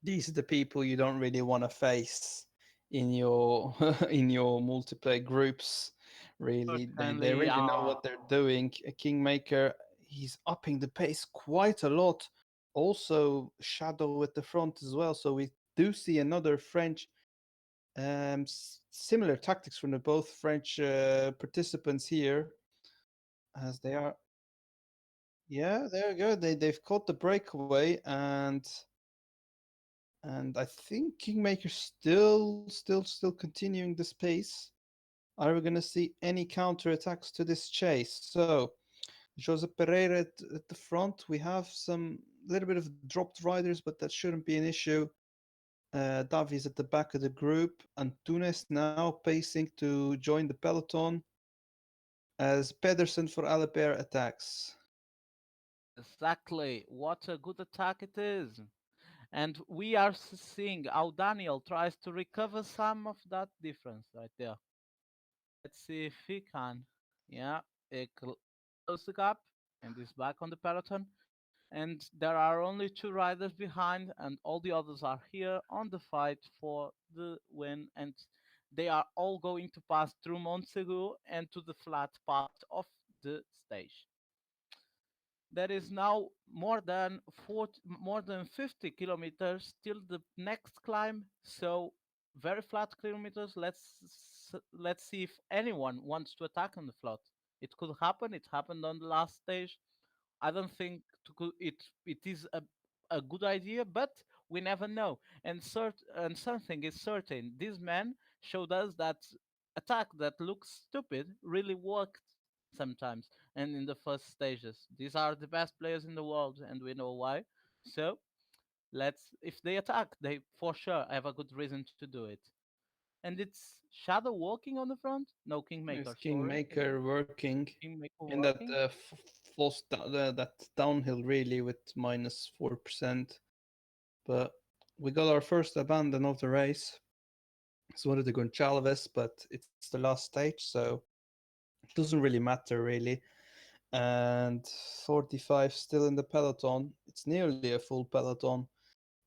These are the people you don't really want to face in your in your multiplayer groups. Really, they Certainly, really know what they're doing. A Kingmaker, he's upping the pace quite a lot. Also, Shadow at the front as well. So we do see another French, similar tactics from the both French participants here, as they are. Yeah, there you go. They've caught the breakaway, and I think Kingmaker still continuing this pace. Are we going to see any counterattacks to this chase? So, Jose Pereira at the front. We have some little bit of dropped riders, but that shouldn't be an issue. Davies at the back of the group. Antunes now pacing to join the peloton as Pedersen for Alibert attacks. exactly. What a good attack it is. And we are seeing how Daniel tries to recover some of that difference right there. Let's see if he can. Yeah, close the gap and is back on the peloton. And there are only two riders behind, and all the others are here on the fight for the win. And they are all going to pass through Montsegur and to the flat part of the stage. There is now more than 50 kilometers till the next climb, so very flat kilometers. Let's see if anyone wants to attack on the flat. It could happen. It happened on the last stage. I don't think it is a good idea, but we never know. And something is certain. This man showed us that attack that looks stupid really worked sometimes and in the first stages. These are the best players in the world, and we know why. So let's if they attack, they for sure have a good reason to do it. And it's Shadow walking on the front, no Is Kingmaker. Sorry, Kingmaker working Kingmaker in that working. that downhill really with -4%? But we got our first abandon of the race. It's one of the Gonçalves, but it's the last stage, so it doesn't really matter really. And 45 still in the peloton. It's nearly a full peloton.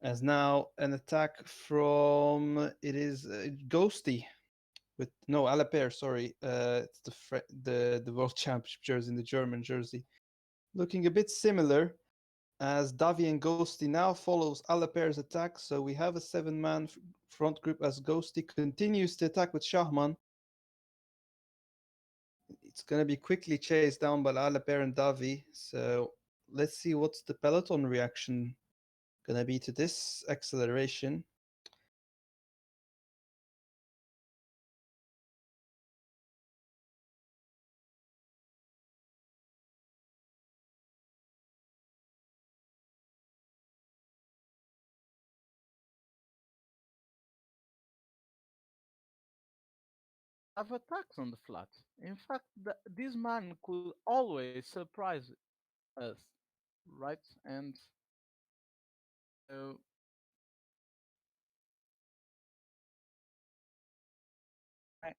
As now an attack from it is Ghosty with no Alaper. Sorry, it's the world championship jersey in the German jersey, looking a bit similar as Davi and Ghosty now follows Alaper's attack. So we have a 7-man front group as Ghosty continues to attack with Shahman. It's going to be quickly chased down by Alaper and Davi. So let's see what's the peloton reaction going to be to this acceleration. Have attacks on the flat. In fact, this man could always surprise us, right? And uh, I-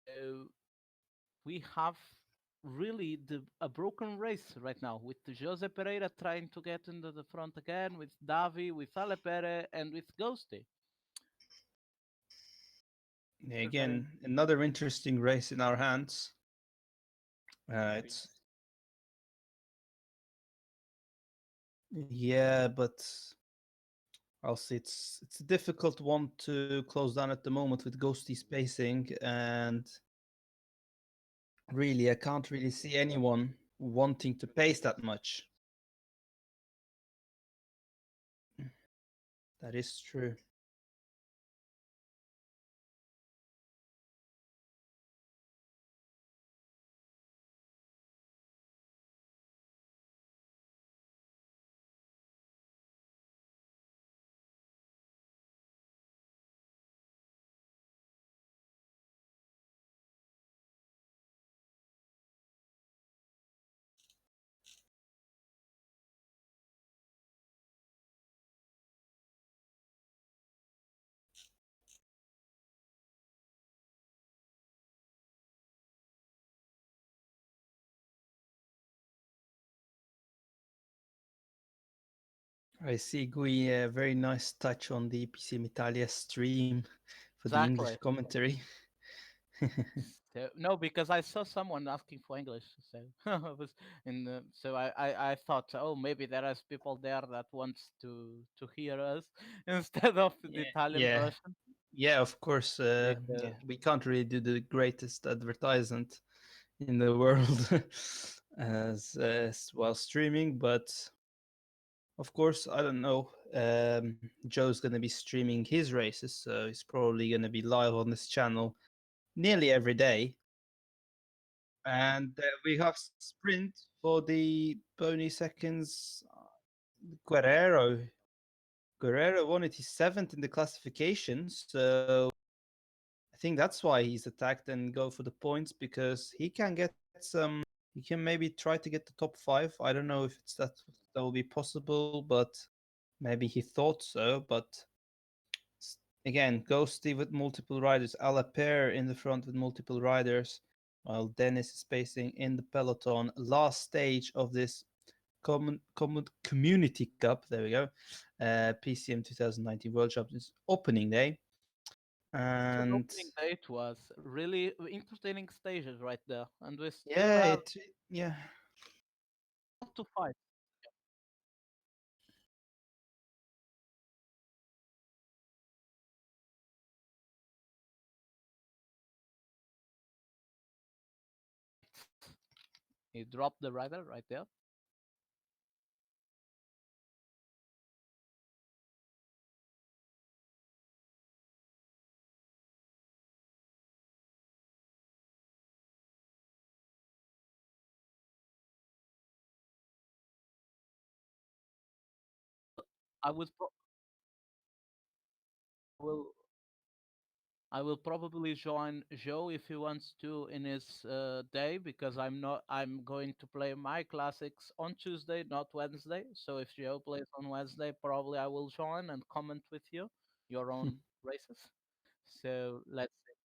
uh, we have really a broken race right now with Jose Pereira trying to get into the front again, with Davi, with Alepere, and with Ghosty. Again, another interesting race in our hands. It's yeah, but also it's a difficult one to close down at the moment with Ghosty spacing, and really I can't really see anyone wanting to pace that much. That is true. I see, Gui. Very nice touch on the PCM Italia stream for the English Exactly. commentary. So, no, because I saw someone asking for English, so I was in the, so I thought, oh, maybe there is people there that wants to hear us instead of the Yeah, Italian yeah, version. yeah. Of course, yeah. Because We can't really do the greatest advertisement in the world as while streaming, but of course, I don't know. Joe's going to be streaming his races, so he's probably going to be live on this channel nearly every day. And we have sprint for the Bony seconds. Guerrero. Guerrero won it. He's seventh in the classification, so I think that's why he's attacked and go for the points because he can get some. He can maybe try to get the top five. I don't know if it's that will be possible, but maybe he thought so. But again, Ghosty with multiple riders, Alaper in the front with multiple riders, while Dennis is pacing in the peloton. Last stage of this common Community Cup. There we go. PCM 2019 World Championships opening day. so And opening date was really entertaining stages right there, and we still yeah, have yeah. lot to fight. He dropped the rider right there. I would pro- will I will probably join Joe if he wants to in his day because I'm not. I'm going to play my classics on Tuesday, not Wednesday. So if Joe plays on Wednesday, probably I will join and comment with you your own races. So let's see.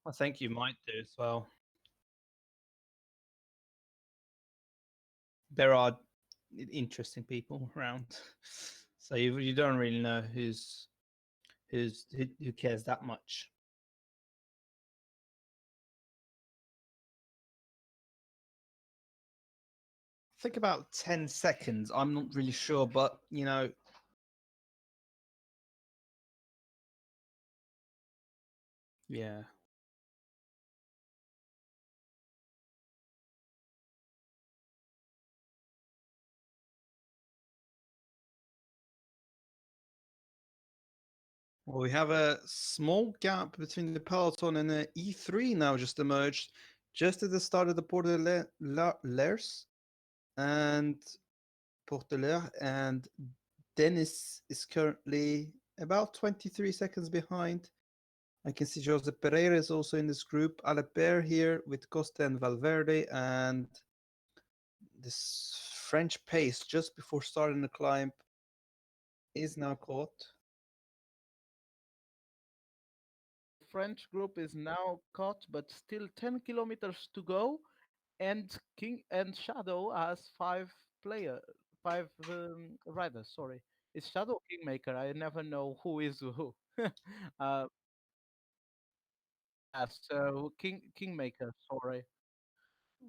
I think you might do as well. There are interesting people around, so you don't really know who cares that much. I think about 10 seconds. I'm not really sure, but yeah. Well, we have a small gap between the peloton and the E3 now just emerged, just at the start of the Portelers and Porteler, and Dennis is currently about 23 seconds behind. I can see Josep Pereira is also in this group. Alaper here with Costa and Valverde, and this French pace just before starting the climb is now caught. French group is now caught, but still 10 kilometers to go, and King and Shadow has five riders. Sorry, it's Shadow Kingmaker. I never know who is who. uh, so Kingmaker. Sorry,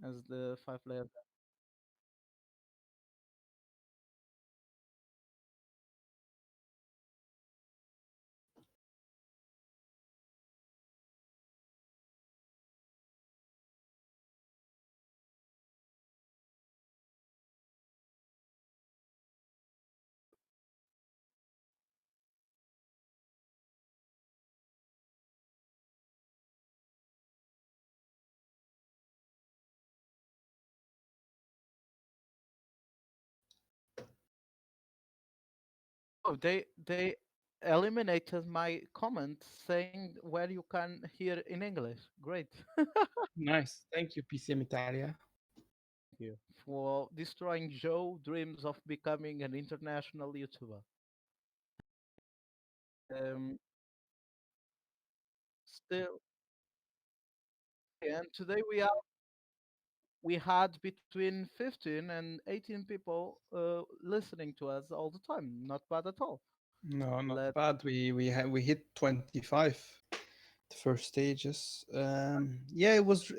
as the five players. Oh, they eliminated my comment saying where you can hear in English. Great. Nice. Thank you, PCM Italia. you for destroying Joe dreams of becoming an international YouTuber. Um, Still, and today we had between 15 and 18 people listening to us all the time. Not bad at all. No, not Let bad. We hit 25 the first stages. Yeah, it was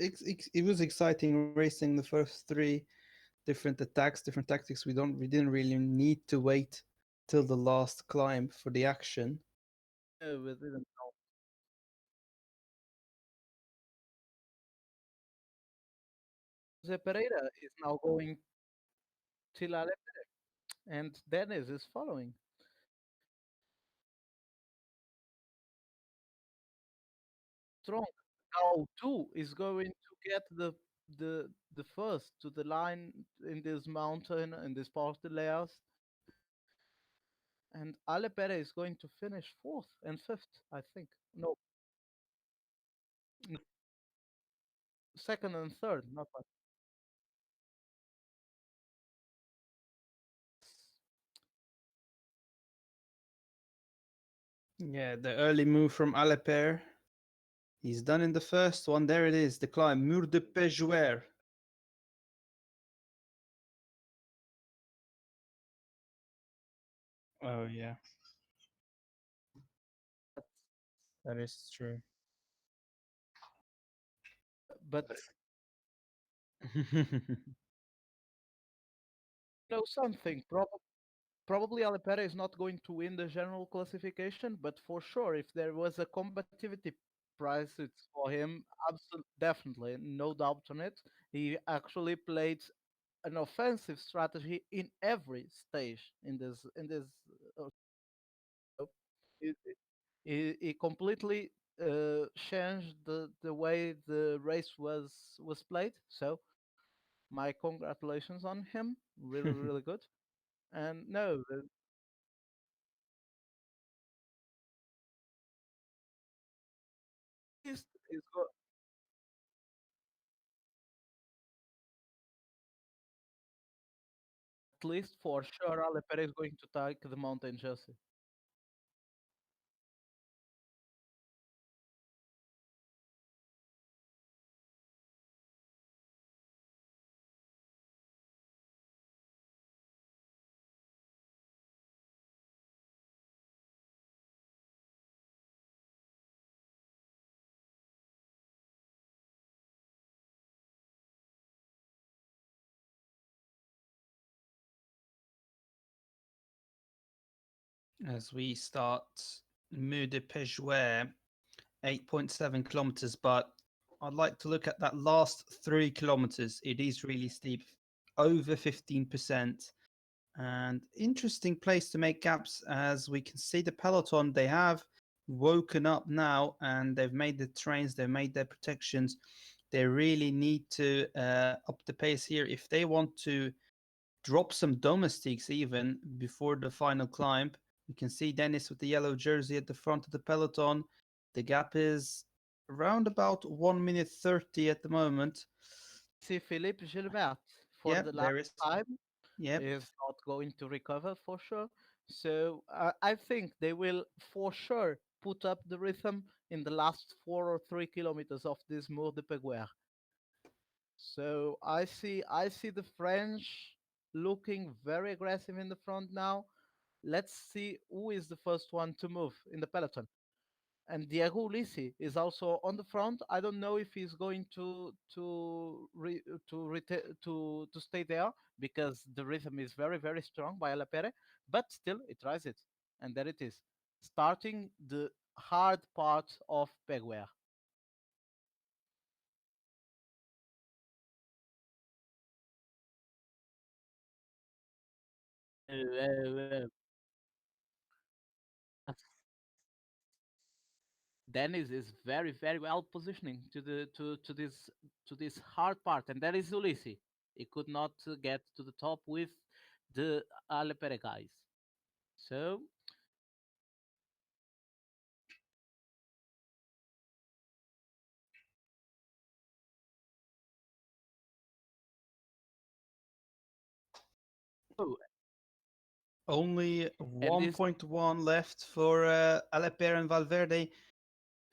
exciting racing the first three different attacks, different tactics. We didn't really need to wait till the last climb for the action. we didn't know. Jose Pereira is now going till Aleppo, and Dennis is following. Strong. Now two is going to get the first to the line in this mountain in this part of the layers, and Ale Pere is going to finish fourth and fifth, I think. No, second and third, not bad. Yeah, the early move from Aleper. He's done in the first one. There it is, the climb, Mur de Péjouer. Oh yeah, that is true. But you know something, probably Ale Pere is not going to win the general classification, but for sure, if there was a combativity prize, it's for him. Absolutely, definitely, no doubt on it. He actually played an offensive strategy in every stage in this. Uh, it, he completely changed the way the race was played. So my congratulations on him. Really, really good. And no, the least is at least for sure Ale Perez is going to take the mountain jersey. As we start Mur de Péjouer, 8.7 kilometers, but I'd like to look at that last 3 kilometers. It is really steep, over 15%. And interesting place to make gaps, as we can see the peloton, they have woken up now and they've made the trains, they've made their protections. They really need to up the pace here if they want to drop some domestics even before the final climb. You can see Dennis with the yellow jersey at the front of the peloton. The gap is around about 1 minute 30 at the moment. See Philippe Gilbert for Yep, the last there is. time Yep. is not going to recover for sure. So I think they will for sure put up the rhythm in the last 4 or 3 kilometers of this Mur de Peguer. So I see the French looking very aggressive in the front now. Let's see who is the first one to move in the peloton. And Diego Ulisi is also on the front. I don't know if he's going to stay there because the rhythm is very very strong by Alapere, but still it tries it, and there it is, starting the hard part of Peguer. Dennis is very very well positioning to this hard part, and there is Ulisi. He could not get to the top with the Alepere guys. So Oh, Only and this 1.1 left for Aleper and Valverde,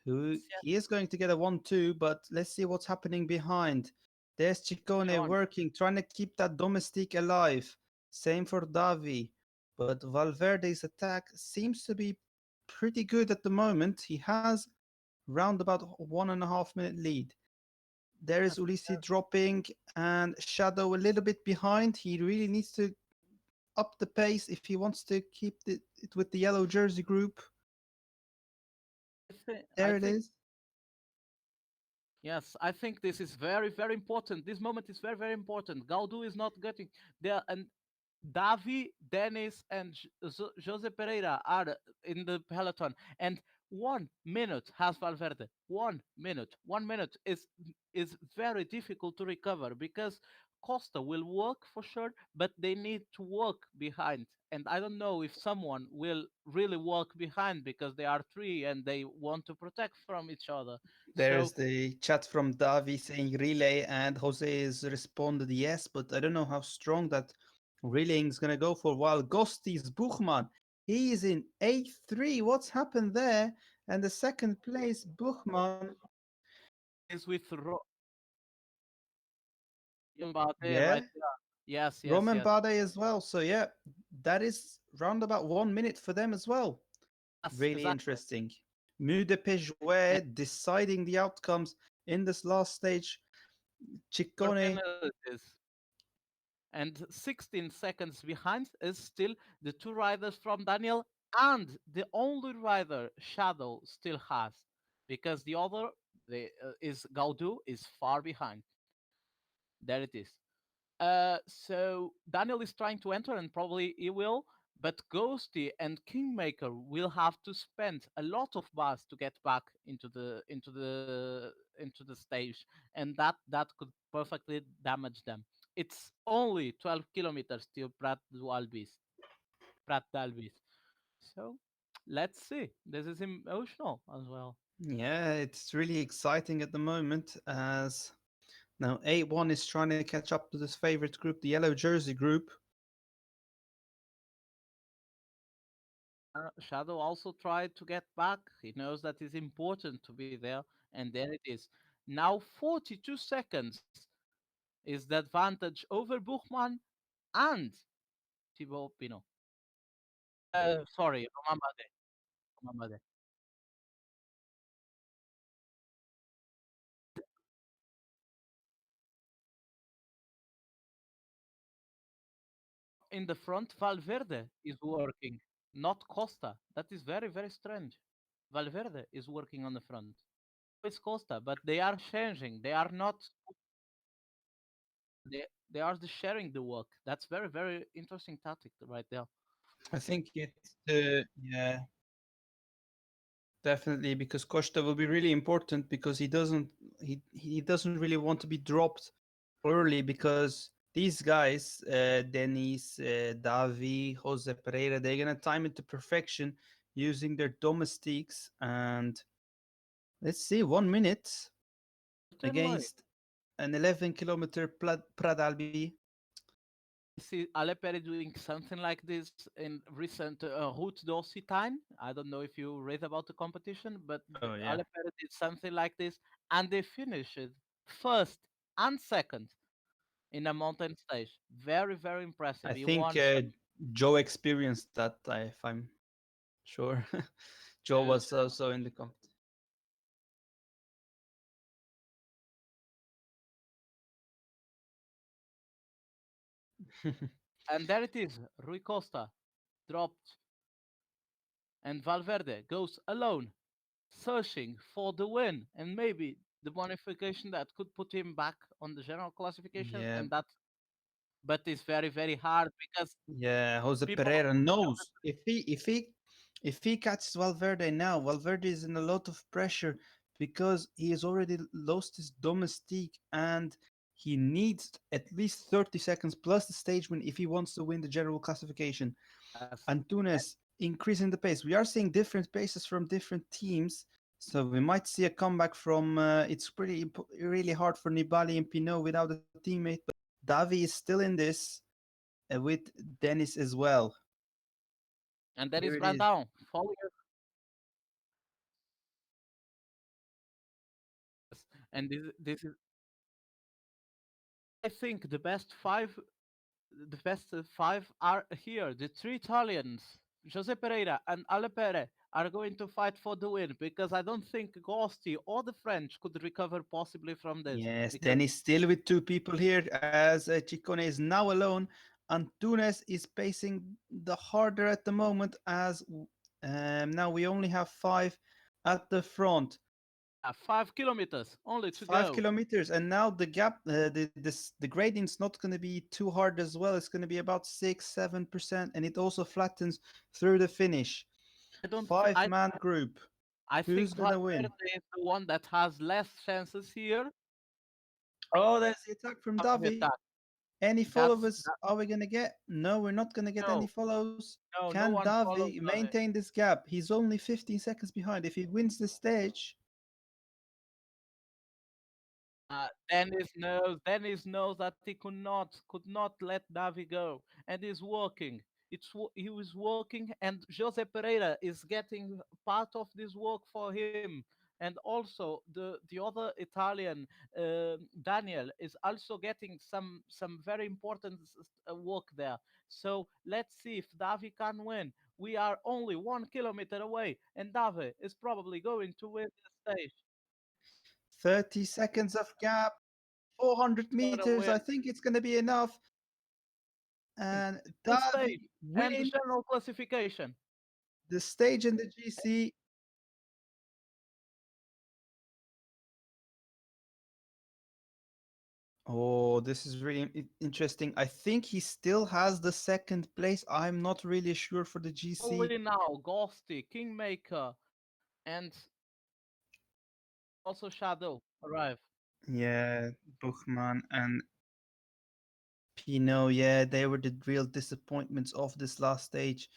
who yes, he is going to get a 1-2, but let's see what's happening behind. There's Ciccone on. working, trying to keep that domestique alive. Same for Davi. But Valverde's attack seems to be pretty good at the moment. He has round about 1.5 minute lead. There is Yes, Ulisi dropping and Shadow a little bit behind. He really needs to up the pace if he wants to keep it with the yellow jersey group. I There it think is. yes, I think this is very, very important. This moment is very, very important. Gaudu is not getting there, and Davi, Dennis, and Jose Pereira are in the peloton. And 1 minute has Valverde. 1 minute. 1 minute is very difficult to recover because Costa will work for sure, but they need to work behind. And I don't know if someone will really work behind because they are three and they want to protect from each other. There So is the chat from Davi saying relay, and Jose is responded yes, but I don't know how strong that relaying is going to go for. While Gosti's Buchmann, he is in A3. What's happened there? And the second place, Buchmann. is with Mbappe Yeah, right there. Yes, yes, Roman yes. Bade as well. So, yeah, that is round about 1 minute for them as well. Yes, Really exactly. interesting. Mu de Peugeot deciding the outcomes in this last stage. Ciccone, Penalties. And 16 seconds behind is still the two riders from Daniel and the only rider Shadow still has because the other is Gaudu is far behind. There it is. So Daniel is trying to enter and probably he will, but Ghosty and Kingmaker will have to spend a lot of bars to get back into the stage, and that could perfectly damage them. It's only 12 kilometers to Prat d'Albis. So let's see. This is emotional as well. yeah, it's really exciting at the moment as now A1 is trying to catch up to this favorite group, the yellow jersey group. Shadow also tried to get back. He knows that it's important to be there, and there it is. Now 42 seconds is the advantage over Buchmann and Thibaut Pinot. Sorry, Roman Bardet. Roman Bardet. In the front, Valverde is working, not Costa. That is very, very strange. Valverde is working on the front. It's Costa, but they are changing. They are not. They are just sharing the work. That's very, very interesting tactic right there. I think it's yeah, definitely because Costa will be really important because he doesn't really want to be dropped early because these guys, Denis, Davi, Jose Pereira, they're gonna time it to perfection using their domestiques. And let's see, 1 minute Certainly. against an 11-kilometer Pradalbi. I see Alepere doing something like this in recent Route d'Occitane. I don't know if you read about the competition, but Oh yeah, Alepere did something like this, and they finished first and second in a mountain stage. Very, very impressive. I He think won some. Joe experienced that. If I'm sure, Joe Uh, was also in the competition. and there it is. Rui Costa dropped, and Valverde goes alone, searching for the win and maybe the bonification that could put him back on the general classification, Yeah, and that but it's very, very hard because yeah. Jose people Pereira knows if he catches Valverde now, Valverde is in a lot of pressure because he has already lost his domestique and he needs at least 30 seconds plus the stage win if he wants to win the general classification. yes, Antunes increasing the pace. We are seeing different paces from different teams. So we might see a comeback from. It's really hard for Nibali and Pinot without a teammate. But Davi is still in this. with Dennis as well. And that Here is it run is. down. Follow your and this is I think the best five are here. The three Italians, Jose Pereira and Ale Pere, are going to fight for the win because I don't think Gosti or the French could recover possibly from this. Yes, Because Dennis still with two people here as Ciccone is now alone. Antunes is pacing the harder at the moment as now we only have five at the front. 5 kilometers only It's to five go. kilometers, and now the gap, the grading's not going to be too hard as well. It's going to be about 6-7%, and it also flattens through the finish. I don't. Th- Five-man group. I Who's think gonna Valverde win? is the one that has less chances here Oh, there's the attack from of the Davi. attack. Any That's followers are we gonna get? No, we're not gonna get any no, follows. no Can one follows Davi Davi. maintain this gap? He's only 15 seconds behind. If he wins the stage, Dennis knows that he could not let Davi go, and he's working. He was working, and Jose Pereira is getting part of this work for him, and also the other Italian Daniel is also getting some very important work there. So let's see if Davi can win. We are only 1 kilometer away, and Davi is probably going to win the stage. 30 seconds of gap, 400 Gonna meters. I win think it's gonna be enough. And the stage Davi and the wins general classification. the stage in the GC. Oh, this is really interesting. I think he still has the second place. I'm not really sure for the GC. Only now, Ghosty, Kingmaker, and also Shadow arrive. Yeah, Buchmann and Pino, yeah, they were the real disappointments of this last stage.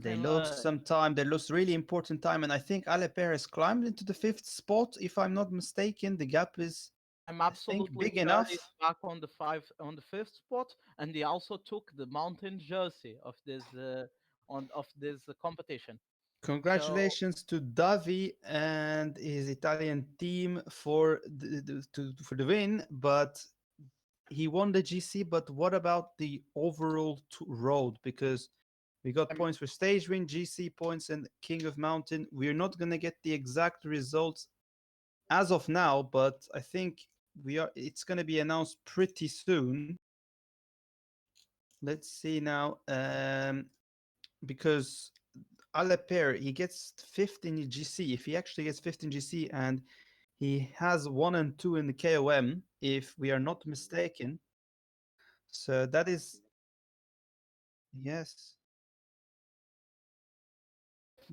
They lost Uh, some time. They lost really important time, and I think Ale Perez climbed into the fifth spot. If I'm not mistaken, the gap is, I'm I think, absolutely big sure he's enough. back on the fifth spot, and he also took the mountain jersey of this competition. So Congratulations to Davi and his Italian team for for the win. But he won the GC. But what about the overall road? Because we got I'm points for stage win, GC points, and King of Mountain. We're not gonna get the exact results as of now, but I think we are. It's gonna be announced pretty soon. Let's see now, because Alaper he gets fifth in the GC. If he actually gets fifth in GC, and he has 1 and 2 in the KOM, if we are not mistaken. So that is yes,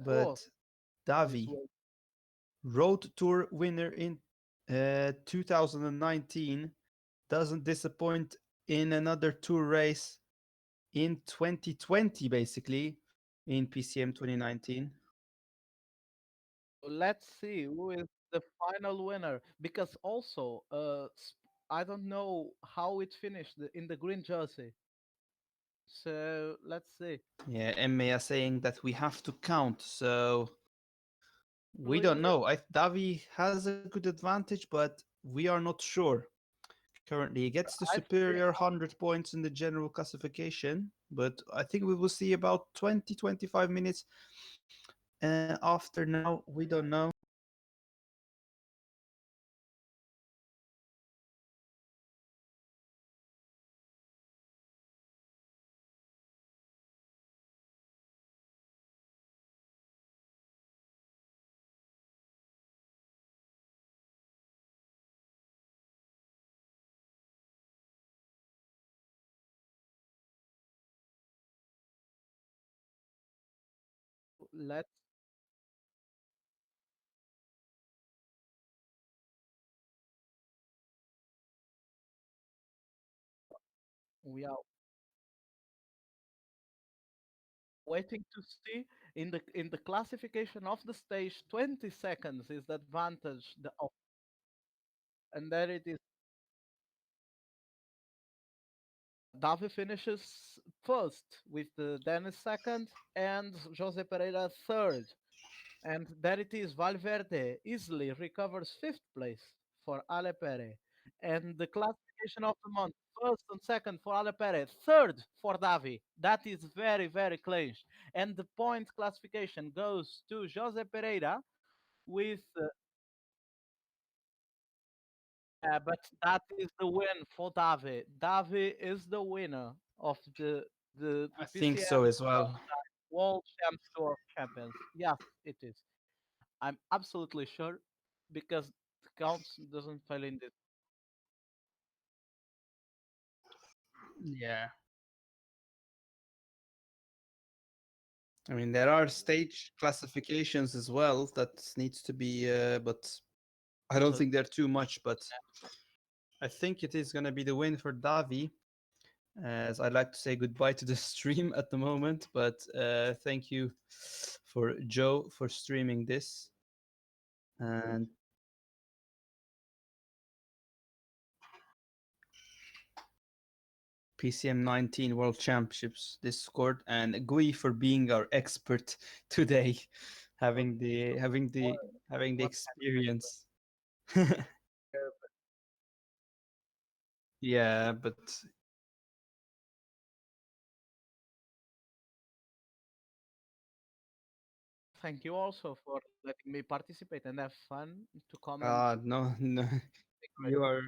fourth but in this Davi, world. Road Tour winner in 2019, doesn't disappoint in another tour race in 2020, basically, in PCM 2019. Let's see who is the final winner, because also I don't know how it finished in the green jersey. So let's see. Yeah, Emme are saying that we have to count, so we don't Really, know. Davi has a good advantage, but we are not sure. Currently, he gets the I think superior 100 points in the general classification, but I think we will see about 20-25 minutes after now. We don't know. let's we are waiting to see in the classification of the stage. 20 seconds is the advantage and then it is Davi finishes first with Dennis second and Jose Pereira third. And there it is, Valverde easily recovers fifth place for Ale Pere. And the classification of the month, first and second for Ale Pere, third for Davi. That is very, very clinch. And the point classification goes to Jose Pereira with but that is the win for Davi. Davi is the winner of the I think so PCM as well. World Champ Tour Champions. Yes, it is. I'm absolutely sure because the counts doesn't fail in this. Yeah. I mean, there are stage classifications as well that needs to be, but I don't So- think they're too much. But I think it is going to be the win for Davi. As I'd like to say goodbye to the stream at the moment, but thank you for Joe for streaming this. And PCM 19 World Championships Discord, and Gui for being our expert today, having the experience. Yeah, but Thank you also for letting me participate and have fun to comment. no, no, you are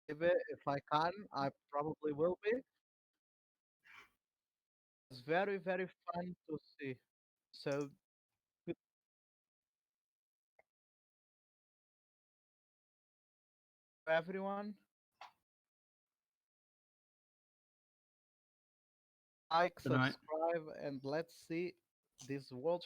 If I can, I probably will be. It's very, very fun to see. So, good to everyone. Like, good night. subscribe, and let's see this World